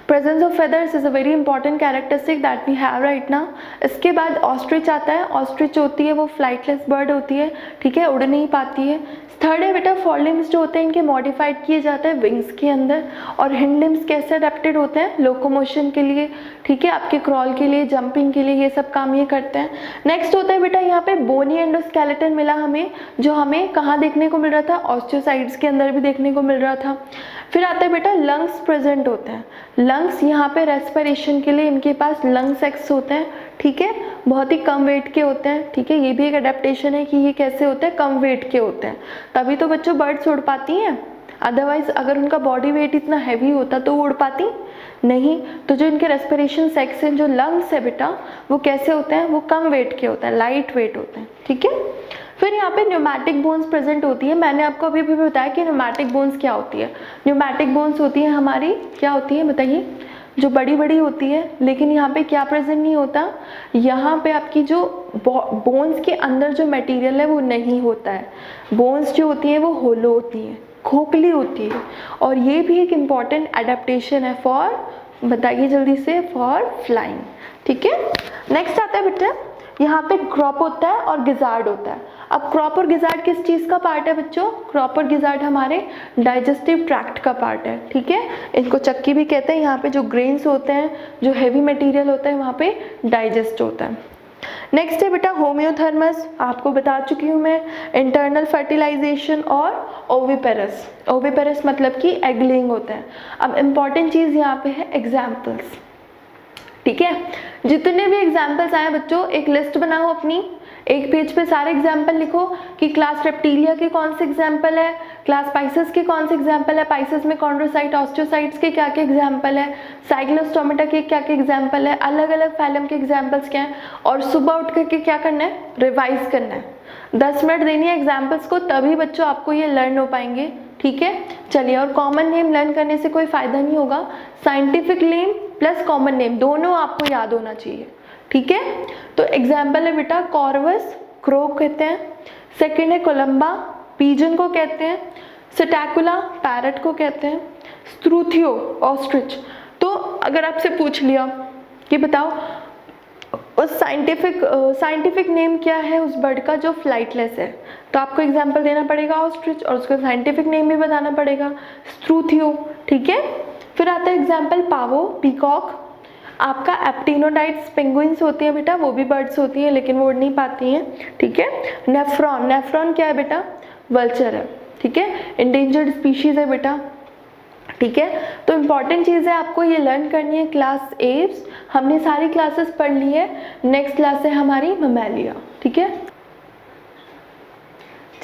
presence of feathers is a very important characteristic that we have right now. इसके बाद ऑस्ट्रिच आता है। ऑस्ट्रिच होती है वो फ्लाइटलेस बर्ड होती है, ठीक है, उड़ नहीं पाती है। थर्ड है बेटा फॉरलिम्स जो होते हैं इनके मॉडिफाइड किए जाते हैं विंग्स के अंदर, और हिंड लिम्स कैसे अडेप्टेड होते हैं, लोकोमोशन के लिए, ठीक है, आपके क्रॉल के लिए, जंपिंग के लिए, ये सब काम ये करते हैं। नेक्स्ट होता है बेटा यहाँ पे बोनी एंडोस्केलेटन मिला हमें, जो हमें कहाँ देखने को मिल रहा था, ऑस्टियोसाइड्स के अंदर भी देखने को मिल रहा था। फिर आता है बेटा लंग्स प्रेजेंट होते हैं। लंग्स यहाँ पे रेस्पिरेशन के लिए इनके पास लंग सेक्स होते हैं, ठीक है, बहुत ही कम वेट के होते हैं, ठीक है। ये भी एक अडेप्टेशन है कि ये कैसे होते हैं, कम वेट के होते हैं, तभी तो बच्चों बर्ड्स उड़ पाती हैं। अदरवाइज अगर उनका बॉडी वेट इतना हैवी होता तो वो उड़ पाती नहीं। तो जो इनके रेस्पिरेशन सेक्स हैं, जो लंग्स है बेटा, वो कैसे होते हैं, वो कम वेट के होते हैं, लाइट वेट होते हैं, ठीक है। फिर यहाँ पे न्यूमैटिक बोन्स प्रेजेंट होती है। मैंने आपको अभी भी बताया कि न्यूमैटिक बोन्स क्या होती है। न्यूमैटिक बोन्स होती है हमारी, क्या होती है बताइए, जो बड़ी बड़ी होती है, लेकिन यहाँ पे क्या प्रेजेंट नहीं होता, यहाँ पे आपकी जो बोन्स के अंदर जो मटेरियल है वो नहीं होता है। बोन्स जो होती हैं वो होलो होती हैं, खोखली होती है, और ये भी एक इम्पॉर्टेंट एडेप्टेशन है फॉर, बताइए जल्दी से, फॉर फ्लाइंग, ठीक है। नेक्स्ट आता है बेटा यहाँ पे क्रॉप होता है और गिजार्ड होता है। अब क्रॉप और गिजार्ड किस चीज़ का पार्ट है बच्चों, क्रॉप और गिजार्ड हमारे डाइजेस्टिव ट्रैक्ट का पार्ट है, ठीक है। इनको चक्की भी कहते हैं। यहाँ पे जो ग्रेन्स होते हैं, जो हैवी मटेरियल होता है, वहाँ पे डाइजेस्ट होता है। नेक्स्ट है बेटा होम्योथर्मस, आपको बता चुकी हूँ मैं, इंटरनल फर्टिलाइजेशन और ओविपेरस। ओविपेरस मतलब कि एग लेइंग होता है। अब इम्पॉर्टेंट चीज़ यहाँ पे है एग्जाम्पल्स, ठीक है। जितने भी एग्जाम्पल्स आए बच्चों, एक लिस्ट बनाओ अपनी, एक पेज पे सारे एग्जाम्पल लिखो कि क्लास रेप्टिलिया के कौन से एग्जाम्पल है, क्लास पाइसेस के कौन से एग्जाम्पल है, पाइसेस में कॉन्ड्रोसाइट ऑस्टियोसाइट्स के क्या क्या एग्जाम्पल है, साइक्लोस्टोमेटा के क्या क्या एग्जाम्पल है, अलग अलग फैलम के एग्जाम्पल्स क्या हैं, और सुबह उठ करके क्या करना है, रिवाइज करना है। 10 मिनट देनी है एग्जाम्पल्स को, तभी बच्चों आपको ये लर्न हो पाएंगे, ठीक है। चलिए, और कॉमन नेम लर्न करने से कोई फ़ायदा नहीं होगा, scientific name plus common name दोनों आपको याद होना चाहिए, ठीक है। तो एग्जाम्पल है बेटा कॉर्वस, क्रो कहते हैं। सेकंड है कोलंबा, पीजन को कहते हैं। सेटैकुला, पैरट को कहते हैं। Struthio, ostrich. तो अगर आपसे पूछ लिया कि बताओ उस साइंटिफिक नेम क्या है उस बर्ड का जो फ्लाइटलेस है, तो आपको एग्जाम्पल देना पड़ेगा ऑस्ट्रिच, और उसका साइंटिफिक नेम भी बताना पड़ेगा स्ट्रूथियो, ठीक है। फिर आता है एग्जाम्पल पावो, पीकॉक। आपका एप्टिनोडाइट्स, पेंगुइन्स होती हैं बेटा, वो भी बर्ड्स होती हैं लेकिन वो उड़ नहीं पाती हैं, ठीक है। नेफ्रॉन, नेफ्रॉन क्या है बेटा, वल्चर है, ठीक है, इंडेंजर्ड स्पीशीज है बेटा, ठीक है। तो इम्पॉर्टेंट चीज़ है आपको ये लर्न करनी है क्लास एव्स। हमने सारी क्लासेस पढ़ ली है। नेक्स्ट क्लास है हमारी ममेलिया, ठीक है।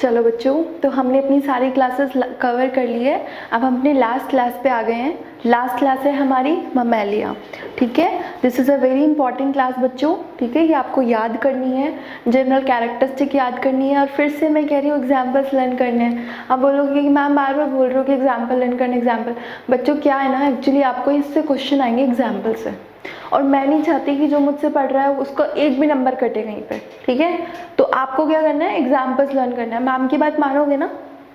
चलो बच्चों, तो हमने अपनी सारी क्लासेस कवर कर ली है। अब हम अपने लास्ट क्लास पे आ गए हैं। लास्ट क्लास है हमारी ममेलिया, ठीक है। This is a very important class बच्चों, ठीक है। ये आपको याद करनी है, जनरल कैरेक्टरिस्टिक याद करनी है, और फिर से मैं कह रही हूँ एग्जाम्पल्स लर्न करने हैं। आप बोलोगे कि मैम बार बार बोल रहे हो कि एग्जाम्पल लर्न करने, एग्जाम्पल। बच्चों क्या है ना, एक्चुअली आपको इससे क्वेश्चन आएंगे एग्जाम्पल से, और मैं नहीं चाहती कि जो मुझसे पढ़ रहा है उसको एक भी नंबर कटे कहीं पे, ठीक है। तो आपको क्या करना है, एग्जाम्पल्स लर्न करना है। मैम की बात मानोगे ना?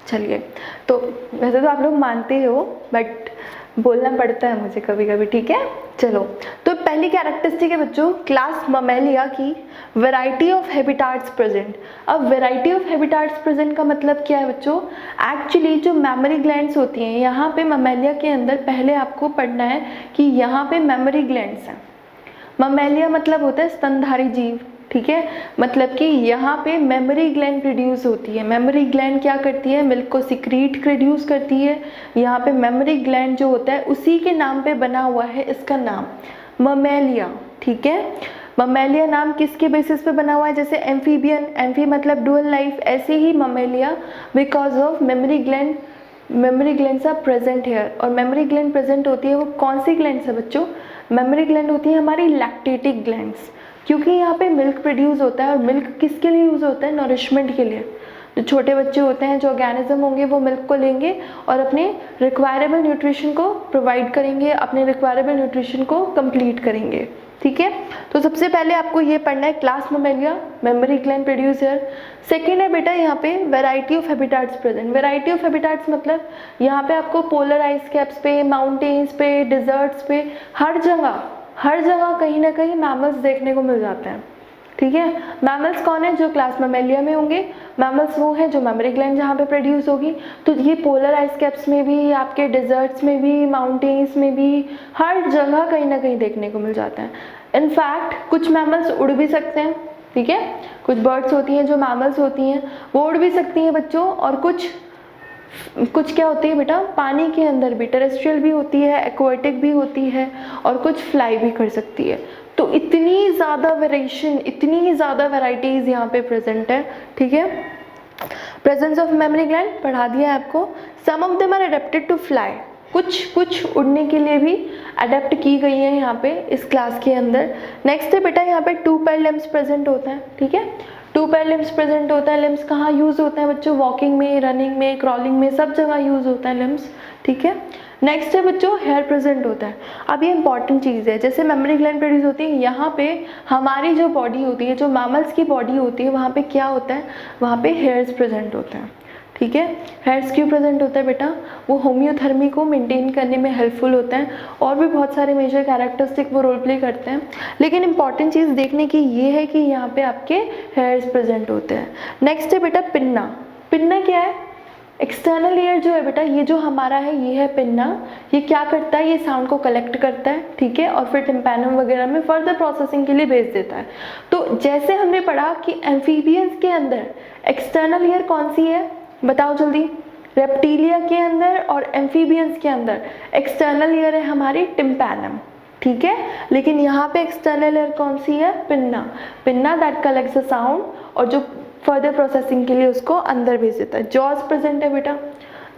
चलिए, तो वैसे तो आप लोग मानते हो, बट बोलना पड़ता है मुझे कभी कभी, ठीक है। चलो, तो पहली कैरेक्टरिस्टिक है बच्चों क्लास ममेलिया की वैरायटी ऑफ हैबिटाट्स प्रेजेंट। अब वैरायटी ऑफ हैबिटाट्स प्रेजेंट का मतलब क्या है बच्चों, एक्चुअली जो मेमोरी ग्लैंड्स होती हैं यहाँ पे ममेलिया के अंदर, पहले आपको पढ़ना है कि यहाँ पे मेमोरी ग्लैंड्स हैं। ममेलिया मतलब होता है स्तनधारी जीव, ठीक है। मतलब कि यहाँ पे मेमोरी ग्लैंड प्रोड्यूस होती है। मेमोरी ग्लैंड क्या करती है, मिल्क को सिक्रीट प्रोड्यूस करती है। यहाँ पे मेमोरी ग्लैंड जो होता है उसी के नाम पे बना हुआ है इसका नाम ममेलिया, ठीक है। ममेलिया नाम किसके बेसिस पे बना हुआ है, जैसे एम्फीबियन, एम्फी मतलब डुअल लाइफ, ऐसे ही mammalia because of mammary glands are present hair. और मेमोरी ग्लैंड प्रेजेंट होती है वो कौन सी ग्लैंड्स है बच्चों, मेमोरी ग्लैंड होती है हमारी लैक्टेटिक ग्लैंड्स, क्योंकि यहाँ पे मिल्क प्रोड्यूस होता है। और मिल्क किसके लिए यूज़ होता है, नरिशमेंट के लिए। जो छोटे बच्चे होते हैं, जो ऑर्गेनिज्म होंगे, वो मिल्क को लेंगे और अपने रिक्वायरेबल न्यूट्रिशन को प्रोवाइड करेंगे, अपने रिक्वायरेबल न्यूट्रिशन को कंप्लीट करेंगे, ठीक है। तो सबसे पहले आपको ये पढ़ना है class Mammalia, memory gland producer. Second है बेटा यहाँ पे variety of habitats present. Variety of habitats मतलब यहाँ पे आपको पोलर आइस कैप्स पे, माउंटेन्स पे, डिजर्ट्स पे, हर जगह कहीं ना कहीं मैमल्स देखने को मिल जाते हैं, ठीक है। मैमल्स कौन है, जो क्लास ममेलिया में होंगे। मैमल्स वो हैं जो मेमोरी ग्लैंड जहाँ पे प्रोड्यूस होगी। तो ये पोलर आइस कैप्स में भी, आपके डिजर्ट्स में भी, माउंटेन्स में भी, हर जगह कहीं ना कहीं देखने को मिल जाता है। इनफैक्ट कुछ मैमल्स उड़ भी सकते हैं, ठीक है। कुछ बर्ड्स होती हैं जो मैमल्स होती हैं वो उड़ भी सकती हैं बच्चों, और कुछ क्या होती है बेटा, पानी के अंदर भी, टेरेस्ट्रियल भी होती है, एक्वाटिक भी होती है, और कुछ फ्लाई भी कर सकती है। तो इतनी ज़्यादा वेरिएशन, इतनी ज़्यादा वैराइटीज़ यहाँ पे प्रेजेंट है, ठीक है। प्रेजेंस ऑफ मेमोरी ग्लैंड पढ़ा दिया है आपको। Some of them are adapted to fly, कुछ उड़ने के लिए भी अडेप्ट की गई है यहाँ पे इस क्लास के अंदर। नेक्स्ट है बेटा यहाँ पे 2 पेयर लिम्स प्रेजेंट होता है, ठीक है। 2 पेयर लिम्स प्रेजेंट होता है। लिम्स कहाँ यूज़ होता है बच्चों, वॉकिंग में, रनिंग में, क्रॉलिंग में, सब जगह यूज़ होता है लिम्स, ठीक है। नेक्स्ट है बच्चों हेयर प्रेजेंट होता है। अब ये इंपॉर्टेंट चीज़ है, जैसे मेमोरी ग्लैंड प्रोड्यूस होती है, यहाँ पे हमारी जो बॉडी होती है, जो मैमल्स की बॉडी होती है, वहाँ पे क्या होता है, वहाँ पे हेयर्स प्रेजेंट होते हैं, ठीक है। हेयर्स क्यों प्रेजेंट होता है बेटा, वो होम्योथर्मी को मेंटेन करने में हेल्पफुल होता है, और भी बहुत सारे मेजर कैरेक्टरिस्टिक वो रोल प्ले करते हैं। लेकिन इंपॉर्टेंट चीज़ देखने की ये है कि यहाँ पे आपके हेयर्स प्रेजेंट होते हैं। नेक्स्ट है बेटा पिन्ना। पिन्ना क्या है, एक्सटर्नल ईयर जो है बेटा, ये जो हमारा है ये है पिन्ना। ये क्या करता है, ये साउंड को कलेक्ट करता है, ठीक है, और फिर टिम्पैनम वगैरह में फर्दर प्रोसेसिंग के लिए भेज देता है। तो जैसे हमने पढ़ा कि एम्फीबियंस के अंदर एक्सटर्नल ईयर कौन सी है, बताओ जल्दी। रेप्टिलिया के अंदर और एम्फीबियंस के अंदर एक्सटर्नल ईयर है हमारी टिम्पैनम, ठीक है। लेकिन यहाँ पे एक्सटर्नल ईयर कौन सी है, pinna that collects the sound, और जो फर्दर प्रोसेसिंग के लिए उसको अंदर भेज देता है। जॉज प्रेजेंट है बेटा,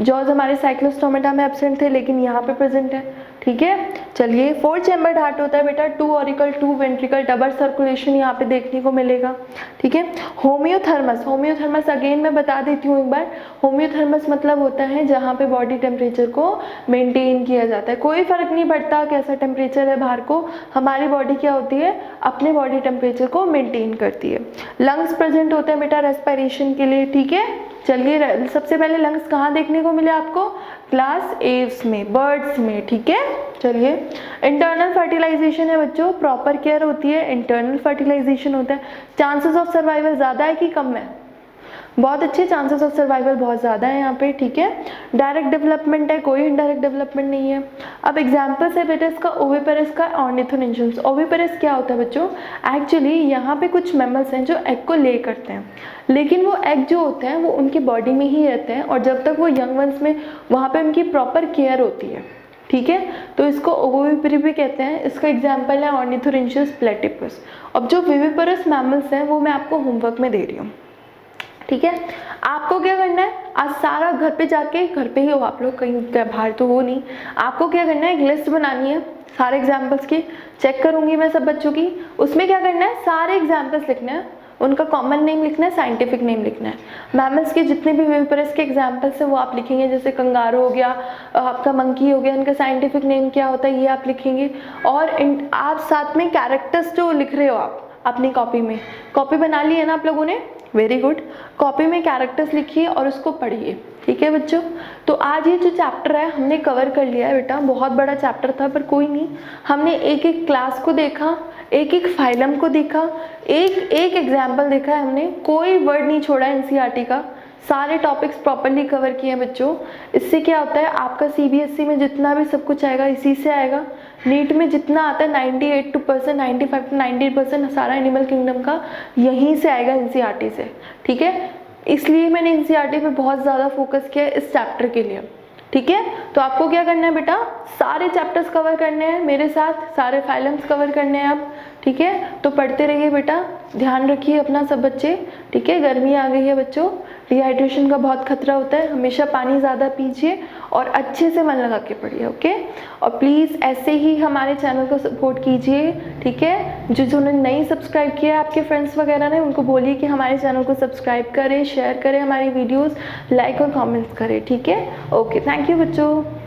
जॉज हमारे साइक्लोस्टोमेटा में एब्सेंट थे, लेकिन यहाँ पे प्रेजेंट है, ठीक है। चलिए 4 चैम्बर्ड हार्ट होता है बेटा, 2 ऑरिकल 2 वेंट्रिकल, डबल सर्कुलेशन यहाँ पे देखने को मिलेगा, ठीक है। होम्योथर्मस अगेन मैं बता देती हूँ एक बार। होम्योथर्मस मतलब होता है जहाँ पे बॉडी टेम्परेचर को मेंटेन किया जाता है, कोई फर्क नहीं पड़ता कैसा टेम्परेचर है बाहर को, हमारी बॉडी क्या होती है, अपने बॉडी टेम्परेचर को मेंटेन करती है। लंग्स प्रेजेंट होते हैं बेटा रेस्पिरेशन के लिए, ठीक है। चलिए सबसे पहले लंग्स कहाँ देखने को मिले आपको, क्लास एव्स में, बर्ड्स में, ठीक है। चलिए इंटरनल फर्टिलाइजेशन है बच्चों, प्रॉपर केयर होती है, इंटरनल फर्टिलाइजेशन होता है। चांसेस ऑफ सर्वाइवल ज़्यादा है कि कम है, बहुत अच्छे चांसेस ऑफ सर्वाइवल बहुत ज़्यादा है यहाँ पे, ठीक है। डायरेक्ट डेवलपमेंट है, कोई इनडायरेक्ट डेवलपमेंट नहीं है। अब एग्जाम्पल्स है बेटा इसका, ओविपेरस का, ऑर्निथोरेंजियम्स। ओविपेरस क्या होता है बच्चों, एक्चुअली यहाँ पे कुछ मैमल्स हैं जो एग को ले करते हैं, लेकिन वो एग जो होते हैं वो उनकी बॉडी में ही रहते हैं, और जब तक वो यंग वंस में वहाँ पे उनकी प्रॉपर केयर होती है, ठीक है। तो इसको ओविपरी भी कहते हैं। इसका एग्जाम्पल है ऑर्निथोरेंजियस प्लेटिपस। अब जो विविपरस मैमल्स हैं वो मैं आपको होमवर्क में दे रही हूँ, ठीक है। आपको क्या करना है, आज सारा घर पे जाके, घर पे ही हो आप लोग, कहीं बाहर तो हो नहीं, आपको क्या करना है, एक लिस्ट बनानी है सारे एग्जाम्पल्स की, चेक करूंगी मैं सब बच्चों की। उसमें क्या करना है, सारे एग्जाम्पल्स लिखना है, उनका कॉमन नेम लिखना है, साइंटिफिक नेम लिखना है। मैमल्स के जितने भी विविपरस के एग्जाम्पल्स हैं वो आप लिखेंगे, जैसे कंगारू हो गया, आपका मंकी हो गया, इनका साइंटिफिक नेम क्या होता है ये आप लिखेंगे। और आप साथ में कैरेक्टर्स जो लिख रहे हो आप, अपनी कॉपी में। कॉपी बना ली है ना आप लोगों ने, वेरी गुड। कॉपी में कैरेक्टर्स लिखिए और उसको पढ़िए, ठीक है बच्चों। तो आज ये जो चैप्टर है हमने कवर कर लिया है बेटा, बहुत बड़ा चैप्टर था पर कोई नहीं, हमने एक एक क्लास को देखा, एक एक फाइलम को देखा, एक एक एग्जाम्पल देखा है हमने, कोई वर्ड नहीं छोड़ा एनसीईआरटी का, सारे टॉपिक्स प्रॉपरली कवर किए हैं बच्चों। इससे क्या होता है, आपका सीबीएसई में जितना भी सब कुछ आएगा इसी से आएगा। नीट में जितना आता है 98% 95 to 90% सारा एनिमल किंगडम का यहीं से आएगा, एनसीईआरटी से, ठीक है। इसलिए मैंने एनसीईआरटी पे बहुत ज़्यादा फोकस किया है इस चैप्टर के लिए, ठीक है। तो आपको क्या करना है बेटा, सारे चैप्टर्स कवर करने हैं मेरे साथ, सारे फाइलम्स कवर करने हैं आप, ठीक है। तो पढ़ते रहिए बेटा, ध्यान रखिए अपना सब बच्चे, ठीक है। गर्मी आ गई है बच्चों, डिहाइड्रेशन का बहुत खतरा होता है, हमेशा पानी ज़्यादा पीजिए और अच्छे से मन लगा के पढ़िए, ओके। और प्लीज़ ऐसे ही हमारे चैनल को सपोर्ट कीजिए, ठीक है। जिन्होंने नहीं सब्सक्राइब किया आपके फ्रेंड्स वगैरह ने, उनको बोलिए कि हमारे चैनल को सब्सक्राइब करें, शेयर करें हमारी वीडियोज़, लाइक और कॉमेंट्स करें, ठीक है। ओके, थैंक यू बच्चों।